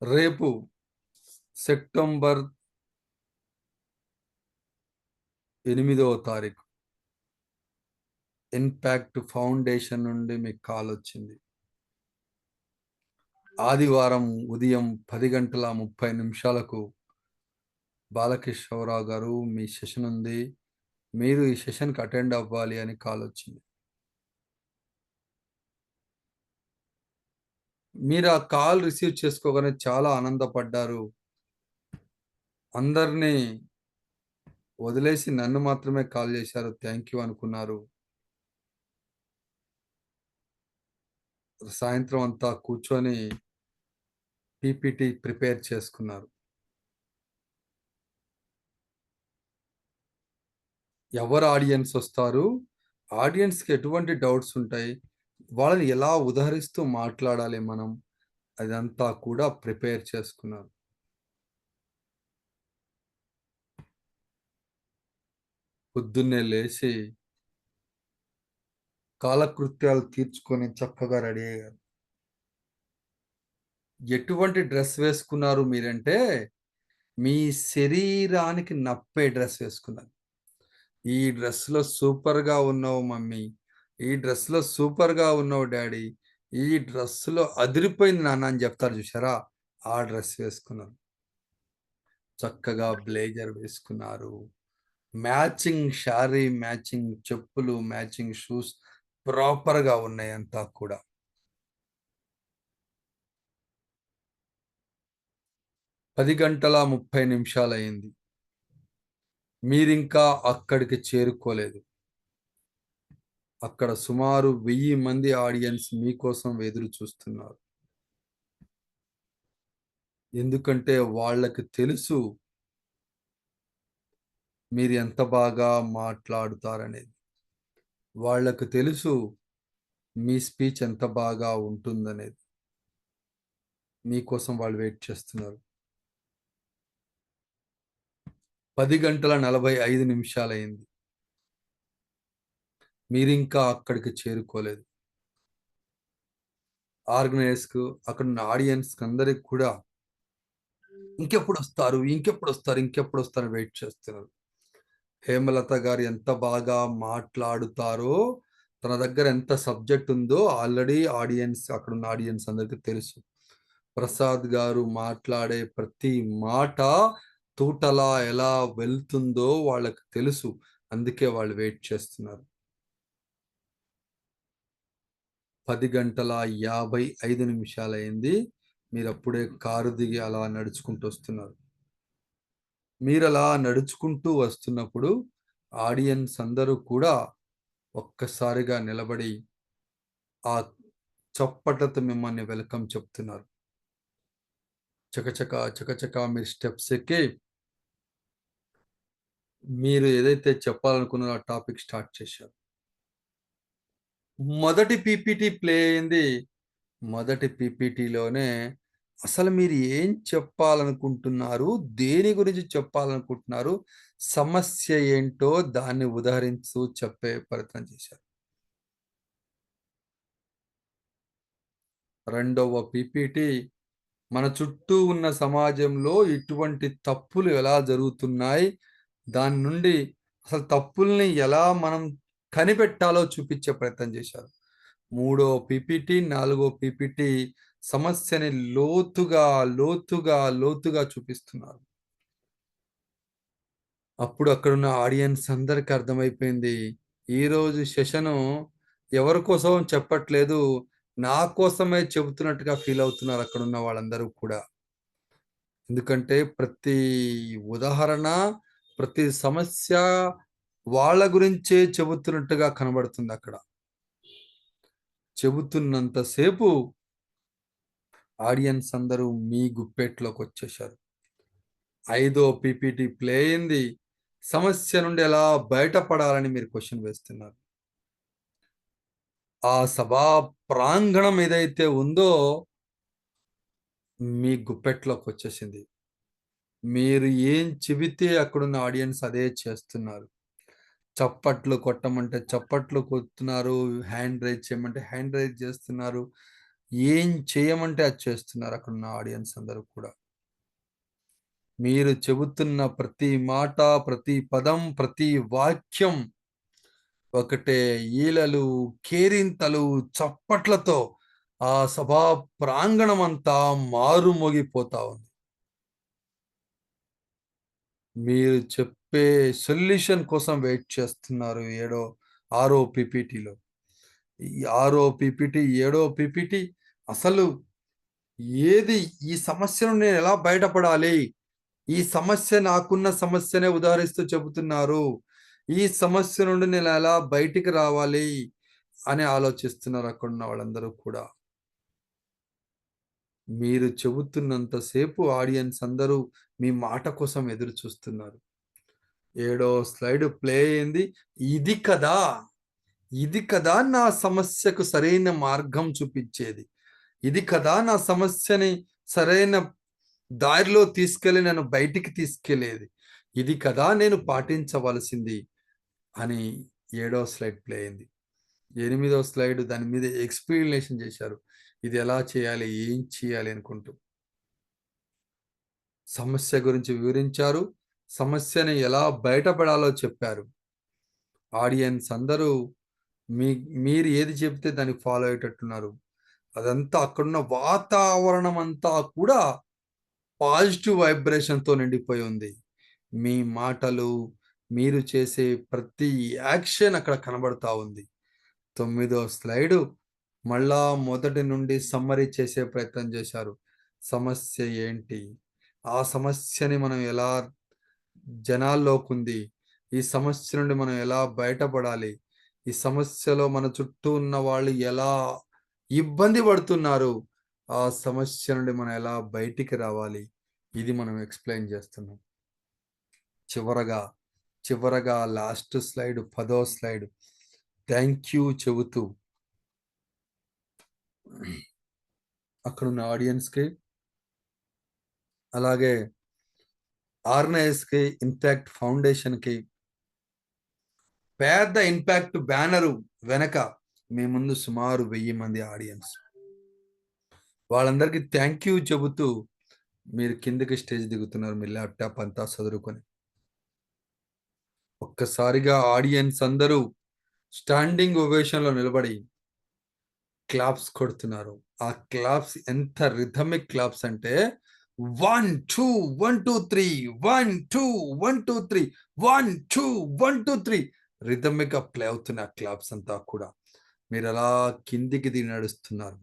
రేపు సెప్టెంబర్ 8వ తారీఖు ఇంపాక్ట్ ఫౌండేషన్ నుండి మీకు కాలొచ్చింది. ఆదివారం ఉదయం 10:30 బాలకిషోరరావు గారు మీ సెషన్ ఉంది. మీరు ఈ సెషన్‌కి అటెండ్ అవ్వాలి అని కాలొచ్చింది. మీరు ఆ కాల్ రిసీవ్ చేసుకోగానే చాలా ఆనందపడ్డారు. అందరిని వదిలేసి నన్ను మాత్రమే కాల్ చేశారు. థాంక్ యూ అనుకున్నారు. సాయంత్రం అంతా కూర్చొని పీపీటీ ప్రిపేర్ చేసుకున్నారు. ఎవరు ఆడియన్స్ ఒస్తారు? ఆడియన్స్‌కి ఎటువంటి డౌట్స్ ఉంటాయి? వాళ్ళని ఎలా ఉదహరిస్తూ మాట్లాడాలి మనం? అదంతా కూడా ప్రిపేర్ చేసుకున్నారు. పొద్దున్నే లేసి కాలకృత్యాలు తీర్చుకొని చక్కగా రెడీ అయ్యారు. ఎటువంటి డ్రెస్ వేసుకున్నారు మీరంటే, మీ శరీరానికి నప్పే డ్రెస్ వేసుకున్నారు. ఈ డ్రెస్‌లో సూపర్‌గా ఉన్నావు మమ్మీ. ఈ డ్రెస్‌లో సూపర్‌గా ఉన్నావు డ్యాడీ. ఈ డ్రెస్‌లో అదిరిపోయింది నాన్న అని చెప్తారు చూసారా? ఆ డ్రెస్ వేసుకున్నారు. చక్కగా బ్లేజర్ వేసుకున్నారు. మ్యాచింగ్ శారీ, మ్యాచింగ్ చెప్పులు, మ్యాచింగ్ షూస్ ప్రాపర్‌గా ఉన్నాయి అంతా కూడా. 10:30 మీరింకా అక్కడికి చేరుకోలేదు. అక్కడ సుమారు 1000 మంది ఆడియన్స్ మీకోసం ఎదురు చూస్తున్నారు. ఎందుకంటే వాళ్ళకి తెలుసు మీరు ఎంత బాగా మాట్లాడుతారనేది. వాళ్ళకు తెలుసు మీ స్పీచ్ ఎంత బాగా ఉంటుందనేది. మీకోసం వాళ్ళు వెయిట్ చేస్తున్నారు. 10:45 మీరింకా అక్కడికి చేరుకోలేదు. ఆర్గనైజర్స్‌కు అక్కడున్న ఆడియన్స్‌కందరికి కూడా ఇంకెప్పుడొస్తారు? ఇంకెప్పుడొస్తారు? ఇంకెప్పుడొస్తారు? వెయిట్ చేస్తున్నారు. హేమలత గారు ఎంత బాగా మాట్లాడుతారో, తన దగ్గర ఎంత సబ్జెక్ట్ ఉందో ఆల్రెడీ అక్కడున్న ఆడియన్స్ అందరికి తెలుసు. ప్రసాద్ గారు మాట్లాడే ప్రతి మాట తూటలా ఎలా వెళ్తుందో వాళ్ళకి తెలుసు. అందుకే వాళ్ళు వెయిట్ చేస్తున్నారు. 10:55 మీరప్పుడే కారు దిగి అలా నడుచుకుంటూ వస్తున్నారు. మీరలా నడుచుకుంటూ వస్తున్నప్పుడు ఆడియన్స్ అందరూ కూడా ఒక్కసారిగా నిలబడి ఆ చప్పట్లతో మిమ్మల్ని వెల్కమ్ చెప్తున్నారు. చకచకా, చకచకా మీరు స్టెప్స్ ఎక్కి మీరు ఏదైతే చెప్పాలనుకున్నారో ఆ టాపిక్ స్టార్ట్ చేశారు. మొదటి పీపీటీ ప్లే అయింది. మొదటి పీపీటీలోనే అసలు మీరు ఏం చెప్పాలనుకుంటున్నారు? దేని గురించి చెప్పాలనుకుంటున్నారు? సమస్య ఏంటో దాన్ని ఉదహరిస్తూ చెప్పే ప్రయత్నం చేశారు. రెండవ పీపీటీ మన చుట్టూ ఉన్న సమాజంలో ఇటువంటి తప్పులు ఎలా జరుగుతున్నాయి? దాని నుండి అసలు తప్పుల్ని ఎలా మనం కనిపెట్టాలో చూపించే ప్రయత్నం చేశారు. మూడో పీపీటీ, నాలుగో పీపీటీ సమస్యని లోతుగా చూపిస్తున్నారు. అప్పుడు అక్కడున్న ఆడియన్స్ అందరికి అర్థమైపోయింది. ఈరోజు సెషను ఎవరి కోసం చెప్పట్లేదు. నా కోసమే చెబుతున్నట్టుగా ఫీల్ అవుతున్నారు అక్కడున్న వాళ్ళందరూ కూడా. ఎందుకంటే ప్రతి ఉదాహరణ, ప్రతి సమస్య వాళ్ళ గురించే చెబుతున్నట్టుగా కనబడుతుందక్కడ. చెబుతున్నంత సేపు ఆడియన్స్ అందరూ మీ గుప్పెట్లోకొచ్చేశారు. ఐదో పీపీటీ ప్లే అయింది. సమస్య నుండి ఎలా బయటపడాలని మీరు క్వెషన్ వేస్తున్నారు. ఆ సభా ప్రాంగణం ఏదైతే ఉందో మీ గుప్పెట్లోకొచ్చేసింది. మీరు ఏం చెబితే అక్కడున్న ఆడియన్స్ అదే చేస్తున్నారు. చప్పట్లు కొట్టమంటే చప్పట్లు కొడుతున్నారు. హ్యాండ్ రైజ్ చేయమంటే హ్యాండ్ రైజ్ చేస్తున్నారు. ఏం చేయమంటే అది చేస్తున్నారు అక్కడున్న ఆడియన్స్ అందరూ కూడా. మీరు చెబుతున్న ప్రతి మాట, ప్రతి పదం, ప్రతి వాక్యం ఒకటే ఈలలు, కేరింతలు, చప్పట్లతో ఆ సభా ప్రాంగణమంతా మారుమోగిపోతా ఉంది. మీరు చెప్పే సొల్యూషన్ కోసం వెయిట్ చేస్తున్నారు. ఆరో పీపీటీలో. ఈ ఆరో పీపీటీ, ఏడో పీపీటీ అసలు ఏది ఈ సమస్య నుండి నేనెలా బయటపడాలి? ఈ సమస్య నాకున్న సమస్యనే ఉదాహరిస్తూ చెబుతున్నారు. ఈ సమస్య నుండి నేనెలా బయటికి రావాలి అని ఆలోచిస్తున్నారు అక్కడున్న వాళ్ళందరూ కూడా. మీరు చెబుతున్నంత సేపు ఆడియన్స్ అందరూ మీ మాట కోసం ఎదురు చూస్తున్నారు. ఏడో స్లైడ్ ప్లే అయింది. ఇది కదా! ఇది కదా నా సమస్యకు సరైన మార్గం చూపిచ్చేది. ఇది కదా నా సమస్యని సరైన దారిలో తీసుకెళ్ళి నన్ను బయటికి తీసుకెళ్ళేది. ఇది కదా నేను పాటించవలసింది అని ఏడో స్లైడ్ ప్లే అయింది. ఎనిమిదో స్లైడ్ దాని మీద ఎక్స్‌ప్లనేషన్ చేశారు. ఇది ఎలా చేయాలి? ఏం చేయాలి? అనుకుంటూ. సమస్య గురించి వివరించారు. సమస్యని ఎలా బయటపడాలో చెప్పారు. ఆడియన్స్ అందరూ మీ మీరు ఏది చెప్తే దానికి ఫాలో అయ్యేటట్టున్నారు. అదంతా అక్కడున్న వాతావరణం అంతా కూడా పాజిటివ్ వైబ్రేషన్‌తో నిండిపోయి ఉంది. మీ మాటలు, మీరు చేసే ప్రతి యాక్షన్ అక్కడ కనబడతా ఉంది. తొమ్మిదో స్లైడు మళ్ళా మొదటి నుండి సమ్మరీ చేసే ప్రయత్నం చేశారు. సమస్య ఏంటి? ఆ సమస్యని మనం ఎలా జనాల్లోకుంది? ఈ సమస్య నుండి మనం ఎలా బయటపడాలి? ఈ సమస్యలో మన చుట్టూ ఉన్న వాళ్ళు ఎలా ఇబ్బంది పడుతున్నారు? ఆ సమస్య నుండి మనం ఎలా బయటికి రావాలి? ఇది మనం ఎక్స్‌ప్లెయిన్ చేస్తున్నాం. చివరగా, చివరగా లాస్ట్ స్లైడ్ 10వ స్లైడ్ థాంక్ యూ చెబుతూ అక్కడున్న ఆడియన్స్‌కి, అలాగే ఆర్గనైజర్స్‌కి, ఇంపాక్ట్ ఫౌండేషన్‌కి పెద్ద ఇంపాక్ట్ బ్యానరు వెనక మీ ముందు సుమారు 1000 మంది ఆడియన్స్. వాళ్ళందరికీ థాంక్ యూ చెబుతూ మీరు కిందకి స్టేజ్ దిగుతున్నారు. మీ ల్యాప్‌టాప్ అంతా సదురుకొని. ఒక్కసారిగా ఆడియన్స్ అందరూ స్టాండింగ్ ఓవేషన్‌లో నిలబడి క్లాప్స్ కొడుతున్నారు. ఆ క్లాప్స్ ఎంత రిథమిక్ క్లాప్స్ అంటే 1, 2, 1, 2, 3 1, 2, 1, 2, 3 1, 2, 1, 2, 3 రిథమిక్‌గా ప్లే అవుతున్నాయి ఆ క్లాప్స్ అంతా కూడా. మీరలా కిందికి దిగి నడుస్తున్నారు.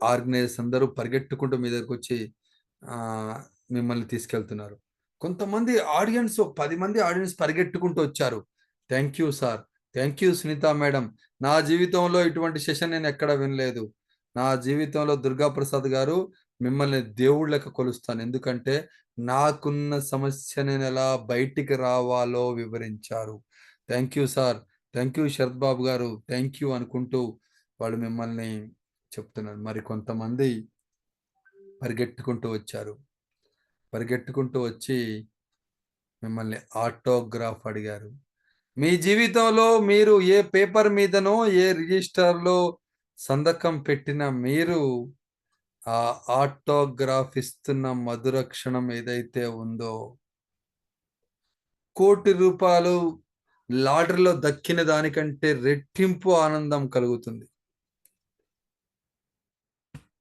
ఆర్గనైజర్స్ అందరూ పరిగెట్టుకుంటూ మీ దగ్గరకొచ్చి ఆహ్, మిమ్మల్ని తీసుకెళ్తున్నారు. కొంతమంది ఆడియన్స్ ఒక 10 మంది ఆడియన్స్ పరిగెట్టుకుంటూ వచ్చారు. "Thank you sir. Thank you Sunitha madam. నా జీవితంలో ఇటువంటి సెషన్ నేనెక్కడ వినలేదు. నా జీవితంలో దుర్గాప్రసాద్ గారు మిమ్మల్ని దేవుడు లెక్క కొలుస్తాను. ఎందుకంటే నాకున్న సమస్య నేనెలా బయటికి రావాలో వివరించారు. Thank you sir. Thank you Sarath Babu గారు. థాంక్ యూ" అనుకుంటూ వాళ్ళు మిమ్మల్ని చెప్తున్నాను. మరి కొంతమంది పరిగెట్టుకుంటూ వచ్చారు. పరిగెట్టుకుంటూ వచ్చి మిమ్మల్ని ఆటోగ్రాఫ్ అడిగారు. మీ జీవితంలో మీరు ఏ పేపర్ మీదనో, ఏ రిజిస్టర్‌లో సంతకం పెట్టిన మీరు, ఆ ఆటోగ్రాఫ్ ఇస్తున్న మధుర క్షణం ఏదైతే ఉందో, ₹1,00,00,000 లాటరీలో దక్కిన దానికంటే రెట్టింపు ఆనందం కలుగుతుంది.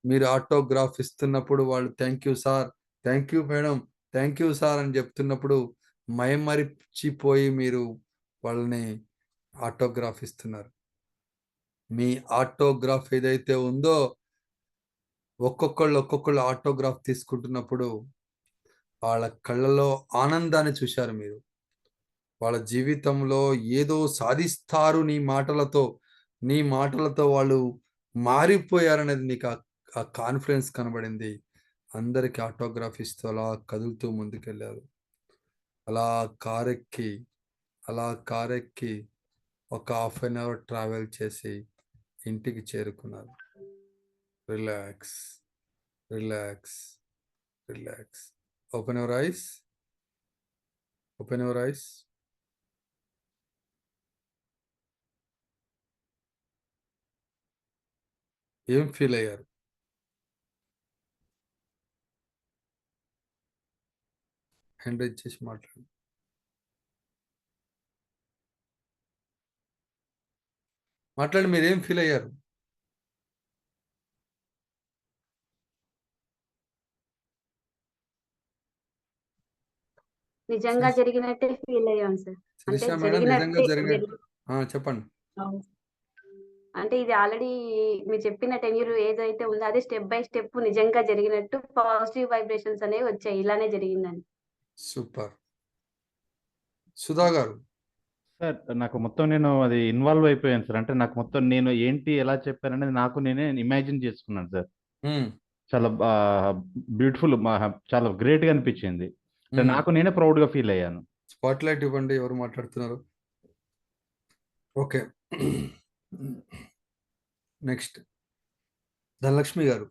మీరు ఆటోగ్రాఫ్ ఇస్తున్నప్పుడు వాళ్ళు thank you sir, thank you madam, thank you sir అని జెప్తున్నప్పుడు మైమరిచిపోయి మీరు వాళ్ళని ఆటోగ్రాఫ్ ఇస్తున్నారు. మీ ఆటోగ్రాఫ్ ఏదైతే ఉందో ఒక్కొక్కళ్ళు ఆటోగ్రాఫ్ తీసుకుంటున్నప్పుడు వాళ్ళ కళ్ళలో ఆనందాన్ని చూశారు మీరు. వాళ్ళ జీవితంలో ఏదో సాధిస్తారు నీ మాటలతో వాళ్ళు మారిపోయారనేది మీకు ఆ కాన్ఫిడెన్స్ కనబడింది. అందరికి ఆటోగ్రాఫ్ ఇస్తూ అలా కదులుతూ ముందుకెళ్లారు. అలా కారెక్కి, అలా కారెక్కి ఒక హాఫ్ అన్ అవర్ ట్రావెల్ చేసి ఇంటికి చేరుకున్నారు. Relax, relax, relax. Open your eyes. Open your eyes. ఏం ఫీల్ అయ్యారు? హ్యాండ్ రైజ్ చేసి మాట్లాడండి. మీరేం ఫీల్ అయ్యారు? నిజంగా జరిగినట్టే ఫీల్ అయ్యాం సార్. అంటే శిరీష మేడం నిజంగా జరిగినట్టే చెప్పండి. అవును. అంటే ఇది ఆల్రెడీ మీరు చెప్పిన టెన్యూర్ ఏదైతే ఉందో అదే స్టెప్ బై స్టెప్ నిజంగా జరిగినట్టు పాజిటివ్ వైబ్రేషన్స్ అనేవి వచ్చాయి. ఇలానే జరిగిందని. సూపర్. సుధా గారు. సార్ నాకు మొత్తం నేను అది ఇన్వాల్వ్ అయిపోయాను సార్. అంటే నాకు మొత్తం నేను ఏంటి ఎలా చెప్పాననేది నాకు నేనే ఇమాజిన్ చేసుకున్నాను సార్. చాలా బ్యూటిఫుల్, చాలా గ్రేట్ గా అనిపించింది. నాకు నేనే ప్రౌడ్ గా ఫీల్ అయ్యాను. స్పాట్ లైట్ ఇవ్వండి, ఎవరు మాట్లాడుతున్నారు? ఓకే, నెక్స్ట్ ధనలక్ష్మి గారు.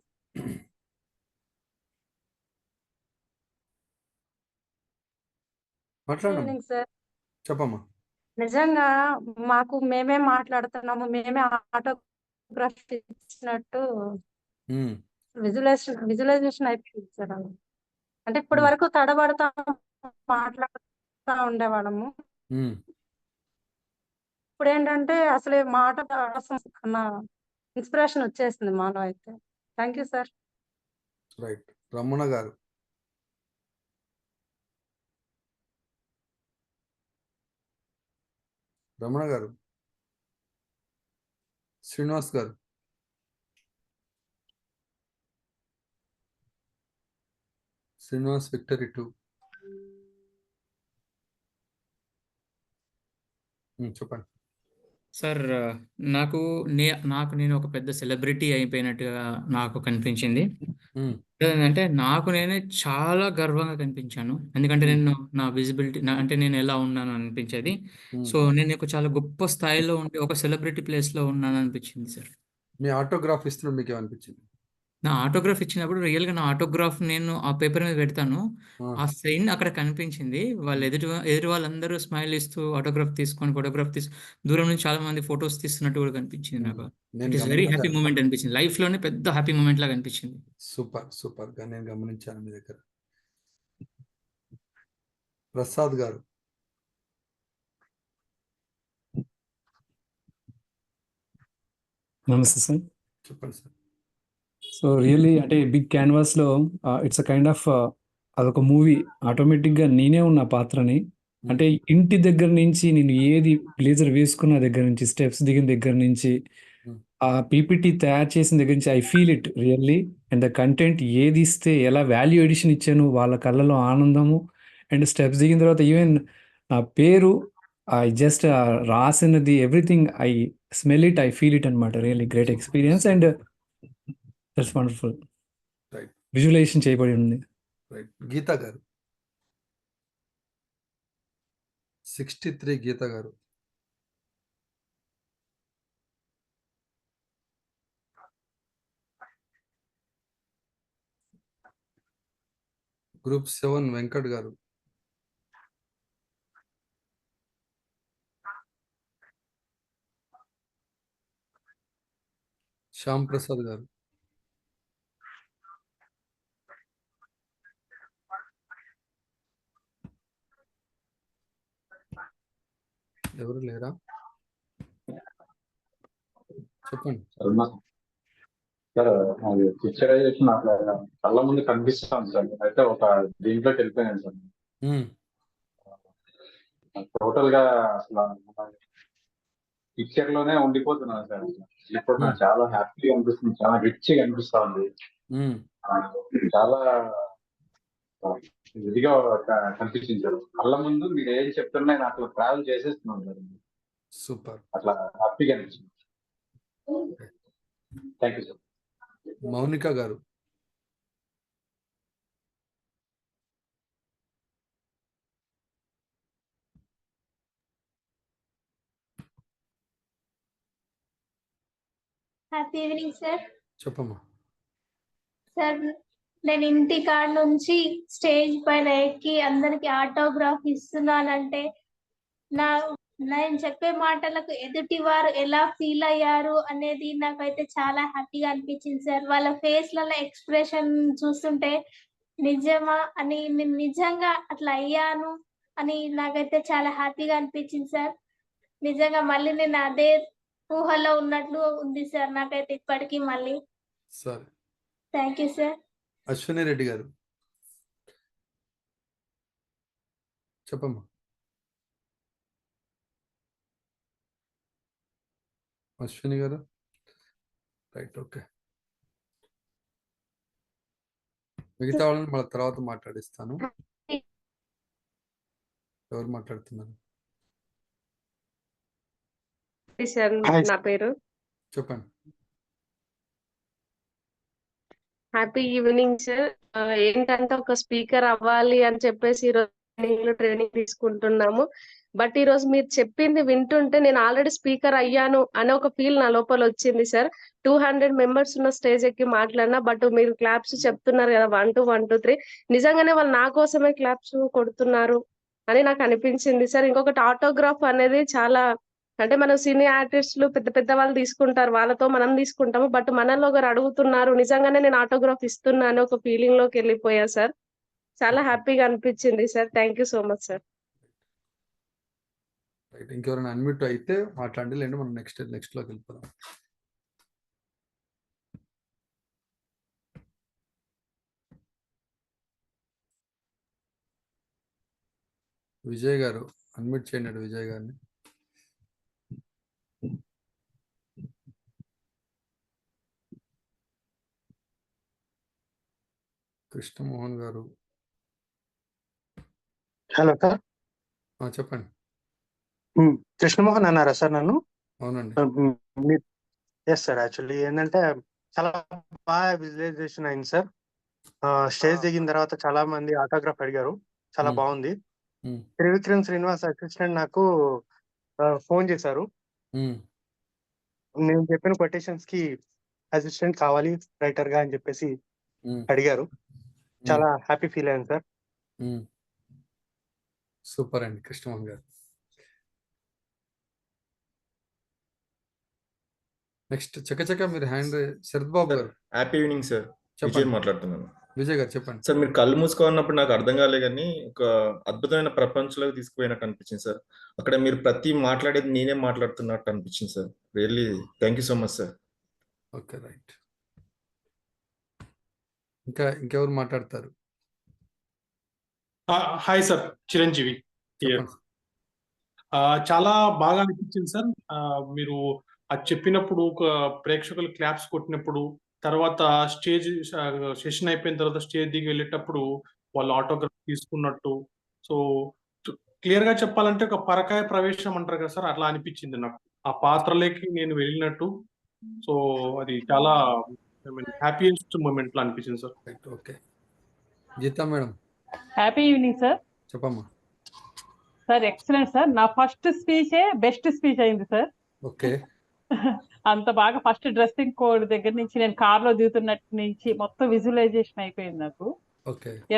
మాట్లాడండి సార్. చెప్పమ్మా. నిజంగా మాకు మేమే మాట్లాడుతున్నాము, మేమే ఆటోగ్రాఫ్ ఇచ్చినట్టు విజువలైజేషన్ అయిపోయింది సార్. అంటే ఇప్పటి వరకు తడబడతా మాట్లాడుతూ ఉండేవాళ్ళము. ఇప్పుడు ఏంటంటే అసలే మాట అన్న ఇన్స్పిరేషన్ వచ్చేసింది మాలో అయితే. Thank you sir. Right. Ramana గారు. రమణ గారు. శ్రీనివాస్ గారు. శ్రీనివాస్ విక్టరీ 2. చెప్పండి సార్. నాకు నేను ఒక పెద్ద సెలబ్రిటీ అయిపోయినట్టుగా నాకు కనిపించింది. అంటే నాకు నేనే చాలా గర్వంగా కనిపించాను. ఎందుకంటే నేను నా విజిబిలిటీ అంటే నేను ఎలా ఉన్నాను అనిపించేది. సో నేను ఒక చాలా గొప్ప స్థాయిలో ఉండి ఒక సెలబ్రిటీ ప్లేస్ లో ఉన్నాను అనిపించింది సార్. మీ ఆటోగ్రాఫ్ ఇస్తున్న మీకు ఏమనిపించింది? నా ఆటోగ్రాఫ్ ఇచ్చినప్పుడు రియల్గా నా ఆటోగ్రాఫ్ నేను ఆ పేపర్ మీద పెడతాను. ఆ సైన్ అక్కడ కనిపించింది. వాళ్ళు ఎదురు వాళ్ళందరూ స్మైల్ ఇస్తూ ఆటోగ్రాఫ్ తీసుకొని ఫోటోగ్రాఫ్ దూరం నుంచి చాలా మంది ఫొటోస్ తీస్తున్నట్టు కూడా కనిపించింది నాకు. It is very happy moment అనిపించింది. లైఫ్ లోనే పెద్ద హ్యాపీ మూమెంట్ లాగా అనిపించింది. సూపర్ గా నేను గమనించాను మీ దగ్గర. ప్రసాద్ గారు. నమస్తే సార్. చెప్పండి సార్. సో రియల్లీ అంటే బిగ్ క్యాన్వాస్లో ఇట్స్ అ కైండ్ ఆఫ్ అదొక మూవీ. ఆటోమేటిక్గా నేనే ఉన్న పాత్రని. అంటే ఇంటి దగ్గర నుంచి నేను ఏది బ్లేజర్ వేసుకున్న దగ్గర నుంచి, స్టెప్స్ దిగిన దగ్గర నుంచి, ఆ పీపీటీ తయారు చేసిన దగ్గర నుంచి I feel it really. And the content ఏది ఇస్తే ఎలా వాల్యూ ఎడిషన్ ఇచ్చాను, వాళ్ళ కళ్ళలో ఆనందము. అండ్ స్టెప్స్ దిగిన తర్వాత ఈవెన్ నా పేరు ఐ జస్ట్ రాసినది everything I smell it, I feel it అనమాట. Really great experience and that's wonderful. Visualization చేయబడి ఉంది. గీత గారు. 63 గీత గారు. గ్రూప్ 7 వెంకట్ గారు. శ్యామ్ ప్రసాద్ గారు. ఎవరు లేరా? చెప్పండి. సార్ అది పిక్చరైజేషన్ అట్లా కళ్ళ ముందు కనిపిస్తాను సార్. అయితే ఒక దీంట్లోకి వెళ్ళిపోయాను సార్. టోటల్ గా అసలు పిక్చర్ లోనే ఉండిపోతున్నాను సార్. ఇప్పుడు నాకు చాలా హ్యాపీగా అనిపిస్తుంది, చాలా రిచ్ గా అనిపిస్తా ఉంది, చాలా ఇదిగా కనిపించింది సార్. కళ్ళ ముందు మీరు ఏం చెప్తున్నా నేను అట్లా ట్రావెల్ చేసేస్తున్నాను సార్. సూపర్. అట్లా హ్యాపీగా అనిపించింది. Thank you sir. మౌనిక గారు. Happy evening sir. చెప్పమ్మా. సార్ నేను ఇంటి కాడ నుంచి స్టేజ్ పైన ఎక్కి అందరికి ఆటోగ్రాఫ్ ఇస్తున్నానంటే నేను చెప్పే మాటలకు ఎదుటి వారు ఎలా ఫీల్ అయ్యారు అనేది నాకైతే చాలా హ్యాపీగా అనిపించింది సార్. వాళ్ళ ఫేస్‌లలో ఎక్స్‌ప్రెషన్ చూస్తుంటే నిజమా అని నేను నిజంగా అట్లా అయ్యాను అని నాకైతే చాలా హ్యాపీగా అనిపించింది సార్. నిజంగా మళ్ళీ నేను అదే ఊహలో ఉన్నట్లు ఉంది సార్ నాకైతే ఇప్పటికి మళ్ళీ. సరే. Thank you sir. Ashwini Reddy గారు చెప్పమ్మా. అశ్విని గారు రైట్, ఓకే. మిగతా వాళ్ళని మళ్ళీ తర్వాత మాట్లాడిస్తాను. ఎవరు మాట్లాడుతున్నారు సార్? నా పేరు. చెప్పండి. Happy evening sir. ఏంటంటే ఒక స్పీకర్ అవ్వాలి అని చెప్పేసి ఈరోజు ట్రైనింగ్ తీసుకుంటున్నాము. బట్ ఈ రోజు మీరు చెప్పింది వింటుంటే నేను ఆల్రెడీ స్పీకర్ అయ్యాను అనే ఒక ఫీల్ నా లోపల వచ్చింది సార్. 200 మెంబర్స్ ఉన్న స్టేజ్ ఎక్కి మాట్లాడినా, బట్ మీరు క్లాప్స్ చెప్తున్నారు కదా, 1 2 1 2 3 నిజంగానే వాళ్ళు నా కోసమే క్లాప్స్ కొడుతున్నారు అని నాకు అనిపించింది సార్. ఇంకొకటి ఆటోగ్రాఫ్ అనేది చాలా, అంటే మనం సినీ ఆర్టిస్టులు పెద్ద పెద్ద వాళ్ళు తీసుకుంటారు, వాళ్ళతో మనం తీసుకుంటాము. బట్ మనలో ఒకరు అడుగుతున్నారు, నిజంగానే నేను ఆటోగ్రాఫ్ ఇస్తున్నాను ఒక ఫీలింగ్ లోకి వెళ్ళిపోయా సార్. చాలా హ్యాపీగా అనిపించింది sir. Thank you so much sir. Right, ఇంకెవరైనా అన్మ్యూట్ అయితే మాట్లాడండి, లేదంటే మనం నెక్స్ట్ లోకి వెళ్ళిపోదాం. విజయ్ గారు అన్మ్యూట్ చేయండి, విజయ్ గారిని. కృష్ణమోహన్ గారు హలో సార్. చెప్పండి. కృష్ణమోహన్ అన్నారా సార్ నన్ను? అవునండి. Yes sir. యాక్చువల్లీ ఏంటంటే చాలా బాగా విజువలైజేషన్ అయింది సార్. స్టేజ్ దిగిన తర్వాత చాలా మంది ఆటోగ్రాఫ్ అడిగారు, చాలా బాగుంది. త్రివిక్రమ్ శ్రీనివాస్ అసిస్టెంట్ నాకు ఫోన్ చేశారు. నేను చెప్పిన కొటేషన్స్ కి అసిస్టెంట్ కావాలి రైటర్ గా అని చెప్పేసి అడిగారు. చాలా హ్యాపీ ఫీల్ అయ్యాను సార్. సూపర్ అండి కృష్ణమోహన్ గారు. నెక్స్ట్ చకచక మీరు హ్యాండ్. శరత్ బాబు గారు. Happy evening sir. విజయ్ మాట్లాడుతున్నాను. విజయ్ గారు చెప్పండి సార్. మీరు కళ్ళు మూసుకోన్నప్పుడు నాకు అర్థం కాలే కానీ ఒక అద్భుతమైన ప్రపంచంలోకి తీసుకుపోయినట్టు అనిపించింది సార్. అక్కడ మీరు ప్రతి మాట్లాడేది నేనే మాట్లాడుతున్నట్టు అనిపించింది sir. Really thank you so much sir. Okay, right. ఇంకెవరు మాట్లాడతారు? Hi sir, Chiranjeevi. చాలా బాగా అనిపించింది సార్. మీరు అది చెప్పినప్పుడు ఒక ప్రేక్షకులు క్లాప్స్ కొట్టినప్పుడు, తర్వాత స్టేజ్ సెషన్ అయిపోయిన తర్వాత స్టేజ్ దిగి వెళ్ళేటప్పుడు వాళ్ళు ఆటోగ్రాఫ్ తీసుకున్నట్టు, సో క్లియర్ గా చెప్పాలంటే ఒక పరకాయ ప్రవేశం అంటారు కదా సార్, అట్లా అనిపించింది నాకు. ఆ పాత్రలోకి నేను వెళ్ళినట్టు. సో అది చాలా హ్యాపీయెస్ట్ మూమెంట్ లో అనిపించింది sir. Okay, Geetha madam. Happy evening sir. చెప్పమ్మా. Sir excellent sir. నా ఫస్ట్ స్పీచే బెస్ట్ స్పీచ్ అయింది సార్. ఓకే. అంత బాగా ఫస్ట్ డ్రెస్సింగ్ కోడ్ దగ్గర నుంచి, నేను కార్ లో దిగుతున్నట్టు నుంచి మొత్తం విజువలైజేషన్ అయిపోయింది నాకు.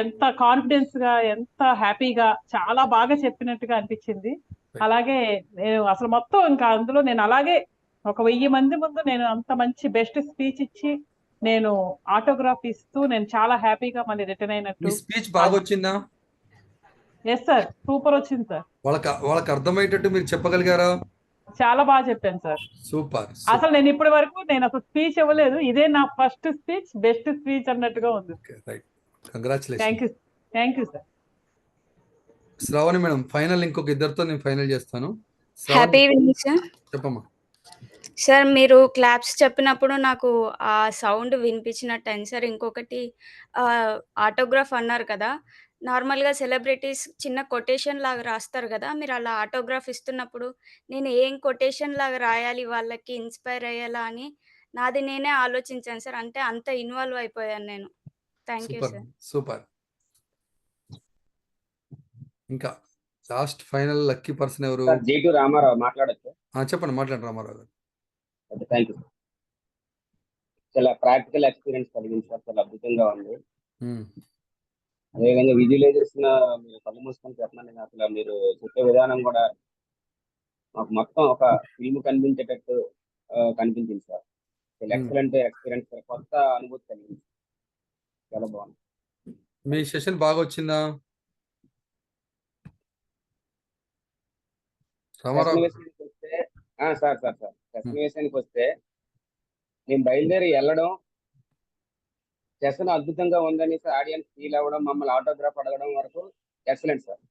ఎంత కాన్ఫిడెన్స్ గా, ఎంత హ్యాపీగా, చాలా బాగా చెప్పినట్టుగా అనిపించింది. అలాగే నేను అసలు మొత్తం ఇంకా అందులో నేను అలాగే ఒక 1000 మంది ముందు నేను అంత మంచి బెస్ట్ స్పీచ్ ఇచ్చి నేను ఆటోగ్రాఫ్ ఇస్తూ నేను చాలా హ్యాపీగా మళ్ళీ రిటర్న్ అయినట్టు. స్పీచ్ బాగా వచ్చిందా? ఎస్ సార్, సూపర్ వచ్చింది సార్. వాళ్ళకి అర్థమయ్యేటట్టు మీరు చెప్పగలిగారా? చాలా బాగా చెప్పాను సార్. సూపర్. అసలు నేను ఇప్పటి వరకు నేను అసలు స్పీచ్ ఇవ్వలేదు, ఇదే నా ఫస్ట్ స్పీచ్, బెస్ట్ స్పీచ్ అన్నట్టుగా ఉంది. Congratulations. Thank you sir. Shravani madam, final ఇంకొక ఇద్దరితో నేను ఫైనల్ చేస్తాను. Happy evening sir. చెప్పమ్మా. సార్ మీరు క్లాప్స్ చెప్పినప్పుడు నాకు ఆ సౌండ్ వినిపించినట్టు అయింది సార్. ఇంకొకటి ఆటోగ్రాఫ్ అన్నారు కదా, నార్మల్గా సెలబ్రిటీస్ చిన్న కొటేషన్ లాగా రాస్తారు కదా, మీరు అలా ఆటోగ్రాఫ్ ఇస్తున్నప్పుడు నేను ఏం కొటేషన్ లాగా రాయాలి వాళ్ళకి ఇన్స్పైర్ అయ్యేలా అని నాది నేనే ఆలోచించాను సార్. అంటే అంత ఇన్వాల్వ్ అయిపోయాను నేను. Thank you sir. సూపర్. ఇంకా లాస్ట్ ఫైనల్ లక్కీ పర్సన్ ఎవరు? జీటు రామారావు మాట్లాడచ్చు. చెప్పండి, మాట్లాడండి రామారావు గారు. Thank you. చాలా ప్రాక్టికల్ ఎక్స్పీరియన్స్ కలిగింది సార్, చాలా అద్భుతంగా ఉంది. అదేవిధంగా విజువలైజేషన్ మీరు కళ్ళు మూసుకొని చెప్పండి, అసలు మీరు చెప్పే విధానం కూడా మాకు మొత్తం ఒక ఫిల్మ్ కనిపించేటట్టు కనిపించింది సార్. Excellent experience sir. కొత్త అనుభూతి కలిగింది. చాలా బాగుంది. మీ సెషన్ బాగా వచ్చిందా? సెషన్ విషయానికి వస్తే సెషన్ విషయానికి వస్తే నేను బయలుదేరి వెళ్ళడం, సెషన్ అద్భుతంగా ఉందని ఆడియన్స్ ఫీల్ అవ్వడం, మమ్మల్ని ఆటోగ్రాఫ్ అడగడం వరకు ఎక్సలెంట్ సార్.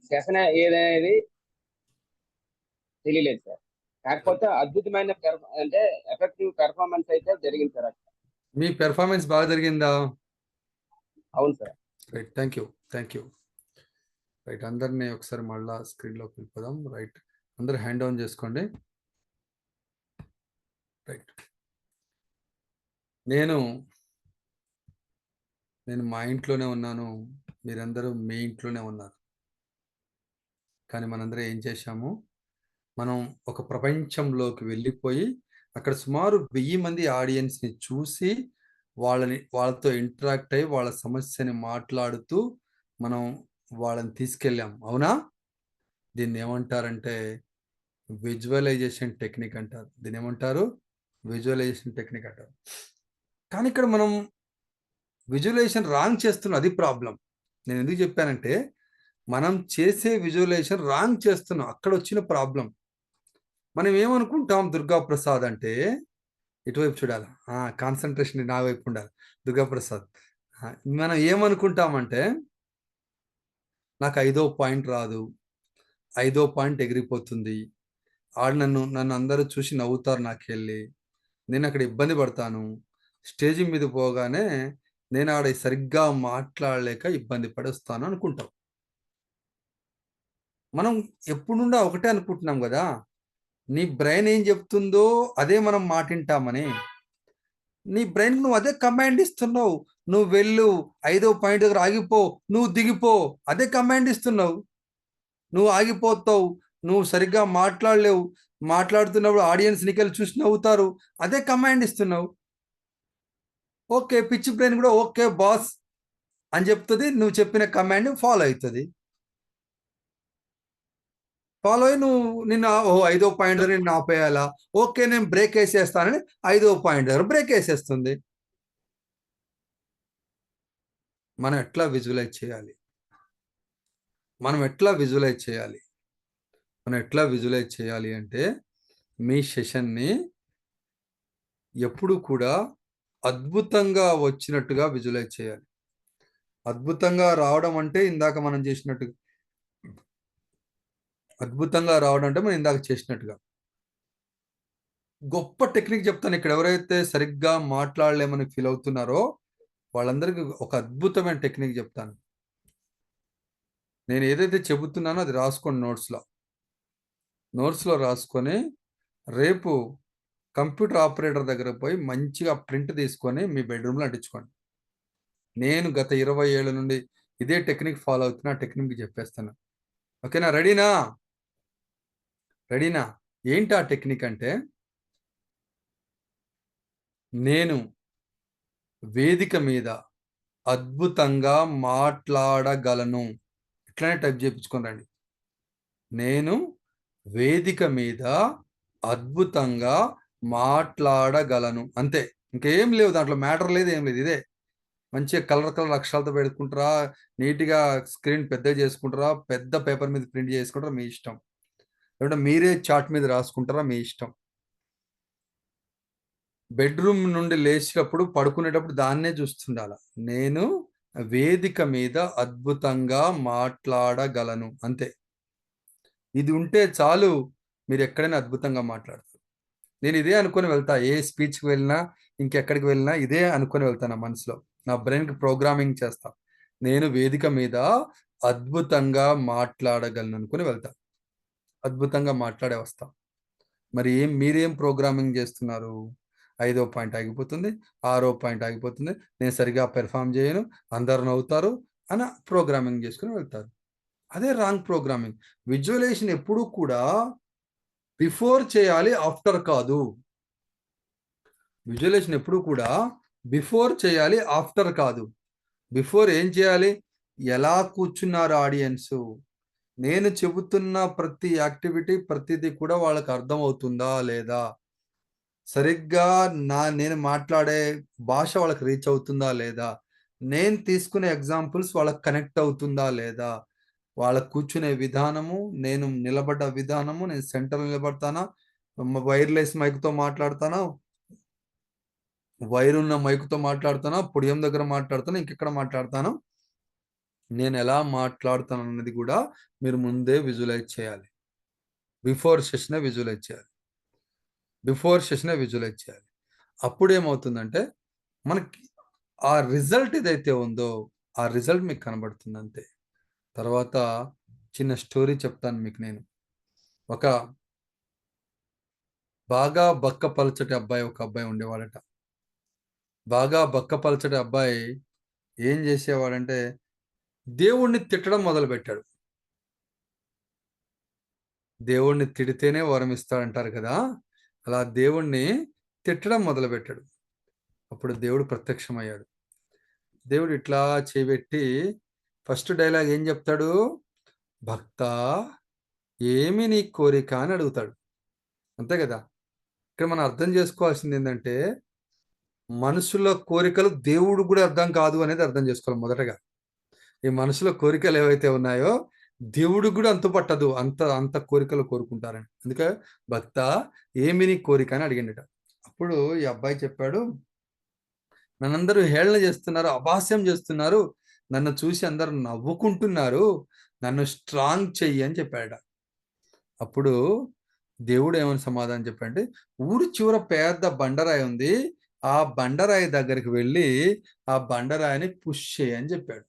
సెషన్ ఏదనేది తెలియలేదు సార్. కాకపోతే అద్భుతమైన అంటే ఎఫెక్టివ్ పెర్ఫార్మెన్స్ అయితే జరిగింది సార్. మీ పెర్ఫార్మెన్స్ బాగా జరిగిందా? అవును sir. Right, thank you. Right, అందరినీ ఒకసారి మళ్ళా స్క్రీన్లోకి వెళ్ళిపోదాం. రైట్, అందరు హ్యాండ్ డౌన్ చేసుకోండి. రైట్, నేను మా ఇంట్లోనే ఉన్నాను, మీరందరూ మీ ఇంట్లోనే ఉన్నారు. కానీ మనందరం ఏం చేశాము, మనం ఒక ప్రపంచంలోకి వెళ్ళిపోయి అక్కడ సుమారు 1000 మంది ఆడియన్స్ని చూసి వాళ్ళతో ఇంటరాక్ట్ అయ్యి వాళ్ళ సమస్యని మాట్లాడుతూ మనం వాళ్ళని తీసుకెళ్ళాం. అవునా? దీన్ని ఏమంటారంటే విజువలైజేషన్ టెక్నిక్ అంటారు. విజువలైజేషన్ టెక్నిక్ అంటారు. కానీ ఇక్కడ మనం విజువలైజేషన్ రాంగ్ చేస్తున్నాం, అది ప్రాబ్లం. నేను ఎందుకు చెప్పానంటే మనం చేసే విజువలైజేషన్ రాంగ్ చేస్తున్నాం, అక్కడ వచ్చిన ప్రాబ్లం. మనం ఏమనుకుంటాం, దుర్గా ప్రసాద్ అంటే ఇటువైపు చూడాలి, కాన్సన్ట్రేషన్ నా వైపు ఉండాలి. దుర్గా ప్రసాద్, మనం ఏమనుకుంటామంటే నాకు 5వ పాయింట్ రాదు, 5వ పాయింట్ ఎగిరిపోతుంది, నన్ను అందరూ చూసి నవ్వుతారు, నాకెళ్ళి నేను అక్కడ ఇబ్బంది పడతాను, స్టేజ్ మీద పోగానే నేను ఆడ సరిగ్గా మాట్లాడలేక ఇబ్బంది పడొస్తాను అనుకుంటాం. మనం ఎప్పుడు నుండా ఒకటే అనుకుంటున్నాం కదా, నీ బ్రెయిన్ ఏం చెప్తుందో అదే మనం మాటింటామని. నీ బ్రెయిన్ నువ్వు అదే కమాండ్ ఇస్తున్నావు, నువ్వు వెళ్ళు, 5వ పాయింట్ దగ్గర ఆగిపో, నువ్వు దిగిపో, అదే కమాండ్ ఇస్తున్నావు. నువ్వు ఆగిపోతావు, నువ్వు సరిగ్గా మాట్లాడలేవు, మాట్లాడుతున్నప్పుడు ఆడియన్స్ నీకెళ్ళి చూసి నవ్వుతారు, అదే కమాండ్ ఇస్తున్నావు. ఓకే, పిచ్చి బ్రెయిన్ కూడా ఓకే బాస్ అని చెప్తుంది, నువ్వు చెప్పిన కమాండ్ ఫాలో అవుతుంది. ఫాలో అయ్యి నిన్ను 5వ పాయింట్ దగ్గర నిన్ను ఆపేయాలా, ఓకే నేను బ్రేక్ వేసేస్తానని 5వ పాయింట్ దగ్గర బ్రేక్ వేసేస్తుంది. మనం ఎట్లా విజువలైజ్ చేయాలి అంటే మీ సెషన్ని ఎప్పుడు కూడా అద్భుతంగా వచ్చినట్టుగా విజువలైజ్ చేయాలి. అద్భుతంగా రావడం అంటే ఇందాక మనం చేసినట్టుగా, గొప్ప టెక్నిక్ చెప్తాను. ఇక్కడ ఎవరైతే సరిగ్గా మాట్లాడలేమని ఫీల్ అవుతున్నారో వాళ్ళందరికీ ఒక అద్భుతమైన టెక్నిక్ చెప్తాను. నేను ఏదైతే చెబుతున్నానో అది రాసుకోండి, నోట్స్లో రాసుకొని రేపు కంప్యూటర్ ఆపరేటర్ దగ్గర పోయి మంచిగా ప్రింట్ తీసుకొని మీ బెడ్రూమ్లో అంటించుకోండి. నేను గత 20 ఏళ్ళ నుండి ఇదే టెక్నిక్ ఫాలో అవుతున్నా, టెక్నిక్ చెప్పేస్తాను. ఓకేనా? రెడీనా? ఏంటి ఆ టెక్నిక్ అంటే, నేను వేదిక మీద అద్భుతంగా మాట్లాడగలను, ఇట్లానే టైప్ చేయించుకొని రండి. నేను వేదిక మీద అద్భుతంగా మాట్లాడగలను, అంతే, ఇంకేం లేవు దాంట్లో, మ్యాటర్ లేదు, ఏం లేదు. ఇదే మంచిగా కలర్ అక్షరాలతో పెట్టుకుంటారా, నీట్గా స్క్రీన్ పెద్దగా చేసుకుంటారా, పెద్ద పేపర్ మీద ప్రింట్ చేసుకుంటారా, మీ ఇష్టం. లేదంటే మీరే చార్ట్ మీద రాసుకుంటారా, మీ ఇష్టం. బెడ్రూమ్ నుండి లేచినప్పుడు, పడుకునేటప్పుడు దాన్నే చూస్తుండాలి. నేను వేదిక మీద అద్భుతంగా మాట్లాడగలను, అంతే. ఇది ఉంటే చాలు, మీరు ఎక్కడైనా అద్భుతంగా మాట్లాడతారు. నేను ఇదే అనుకొని వెళ్తా, ఏ స్పీచ్కి వెళ్ళినా ఇంకెక్కడికి వెళ్ళినా ఇదే అనుకొని వెళ్తాను. మనసులో నా బ్రెయిన్కి ప్రోగ్రామింగ్ చేస్తా, నేను వేదిక మీద అద్భుతంగా మాట్లాడగలను అనుకుని వెళ్తా, అద్భుతంగా మాట్లాడే వస్తా. మరి మీరేం ప్రోగ్రామింగ్ చేస్తున్నారు? 5వ పాయింట్ ఆగిపోతుంది, 6వ పాయింట్ ఆగిపోతుంది, నేను సరిగా పెర్ఫామ్ చేయను, అందరు నవ్వుతారు అని ప్రోగ్రామింగ్ చేసుకుని వెళ్తారు. అదే రాంగ్ ప్రోగ్రామింగ్. విజువలైజేషన్ ఎప్పుడూ కూడా బిఫోర్ చేయాలి, ఆఫ్టర్ కాదు. విజువలైజేషన్ ఎప్పుడు కూడా బిఫోర్ చేయాలి, ఆఫ్టర్ కాదు. బిఫోర్ ఏం చేయాలి? ఎలా కూర్చున్నారు ఆడియన్స్, నేను చెబుతున్న ప్రతి యాక్టివిటీ ప్రతిదీ కూడా వాళ్ళకి అర్థమవుతుందా లేదా? సరిగ్గా నేను మాట్లాడే భాష వాళ్ళకి రీచ్ అవుతుందా లేదా? నేను తీసుకునే ఎగ్జాంపుల్స్ వాళ్ళకి కనెక్ట్ అవుతుందా లేదా? వాళ్ళ కూర్చునే విధానము, నేను నిలబడ్డ విధానము, నేను సెంటర్‌లో నిలబడతానా? వైర్‌లెస్ మైక్‌తో మాట్లాడతానా? వైర్ ఉన్న మైక్‌తో మాట్లాడతానా? పొడియం దగ్గర మాట్లాడతానా? ఇంకెక్కడ మాట్లాడతానా? నేనెలా మాట్లాడుతానన్నది గూడా మీరు ముందే విజువలైజ్ చేయాలి. బిఫోర్ సెషనే విజువలైజ్ చేయాలి. బిఫోర్ సెషనే విజువలైజ్ చేయాలి. అప్పుడేమవుతుందంటే, మనకి ఆ రిజల్ట్ ఏదైతే ఉందో, ఆ రిజల్ట్ మీకు కనబడుతుందంతే. తర్వాత చిన్న స్టోరీ చెప్తాను మీకు నేను. ఒక బాగా బక్కపలచటి అబ్బాయి ఒక అబ్బాయి ఉండేవాడట. బాగా బక్కపలచటి అబ్బాయి ఏం జేసేవాడంటే, దేవుడిని తిట్టడం మొదలుపెట్టాడు. దేవుడిని తిడితేనే వరం ఇస్తాడంటారు కదా! అలా దేవుడిని తిట్టడం మొదలుపెట్టాడు. అప్పుడు దేవుడు ప్రత్యక్షమయ్యాడు. దేవుడు ఇట్లా చేయబెట్టి ఫస్ట్ డైలాగ్ ఏం చెప్తాడు? భక్తా ఏమి నీ కోరిక అని అడుగుతాడు. అంతే కదా! ఇక్కడ మనం అర్థం చేసుకోవాల్సిందేందంటే, మనుషుల కోరికలు దేవుడికి కూడా అర్థం కాదు అనేది అర్థం చేసుకోవాలి మొదటగా. ఈ మనుషుల కోరికలు ఏవైతే ఉన్నాయో, దేవుడికి కూడా అంతు పట్టదు. అంత కోరికలు కోరుకుంటారని. అందుకే భక్తా ఏమి నీ కోరిక అని అడిగిండట. అప్పుడు ఈ అబ్బాయి చెప్పాడు, నన్నందరూ హేళన చేస్తున్నారు, అపహాస్యం చేస్తున్నారు. నన్ను చూసి అందరూ నవ్వుకుంటున్నారు. నన్ను స్ట్రాంగ్ చెయ్యి అని చెప్పాడట. అప్పుడు దేవుడు ఏమని సమాధానం చెప్పాడంటే, ఊరి చివర పెద్ద బండరాయి ఉంది. ఆ బండరాయి దగ్గరికి వెళ్ళి, ఆ బండరాయిని పుష్ చెయ్యి అని చెప్పాడు.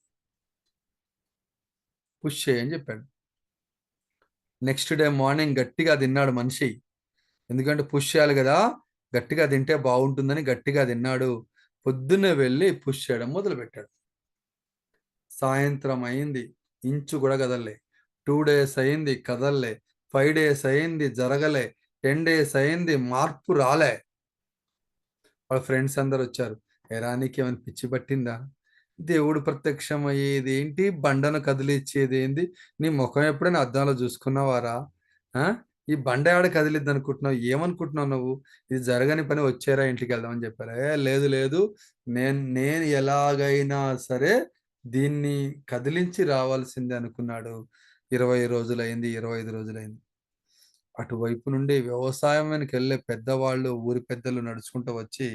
పుష్ చెయ్యి అని చెప్పాడు. నెక్స్ట్ డే మార్నింగ్ గట్టిగా తిన్నాడు మనిషి. ఎందుకంటే పుష్ చేయాలి గదా! గట్టిగా తింటే బావుంటుందని గట్టిగా తిన్నాడు. పొద్దున్నే వెళ్లి పుష్ చేయడం మొదలుపెట్టాడు. సాయంత్రం అయింది. ఇంచు గూడా కదలలే. 2 డేస్ అయింది కదలలే. 5 డేస్ అయింది జరగలే. 10 డేస్ అయింది మార్పు రాలే. వాళ్ళ ఫ్రెండ్స్ అందరొచ్చారు. "ఏరా నీకేమైనా పిచ్చి పట్టిందా? దేవుడు ప్రత్యక్షమయ్యేదేంటి? బండను కదిలిచ్చేదేంది? నీ మొఖం ఎప్పుడైనా అద్దంలో చూసుకున్నావారా? ఆ! ఈ బండ ఏడ కదిలిద్దనుకుంటున్నావు? ఏమనుకుంటున్నావు నువ్వు? ఇది జరగని పని వచ్చేరా ఇంటికెళ్దాం" అని చెప్పారు. లేదు లేదు. నేను ఎలాగైనా సరే దీన్ని కదిలించి రావాల్సిందే అనుకున్నాడు. 20 రోజులైంది, 25 రోజులైంది. అటువైపు నుండి వ్యవసాయానికెళ్ళే పెద్దవాళ్ళు, ఊరి పెద్దలు నడుచుకుంటూ వచ్చి,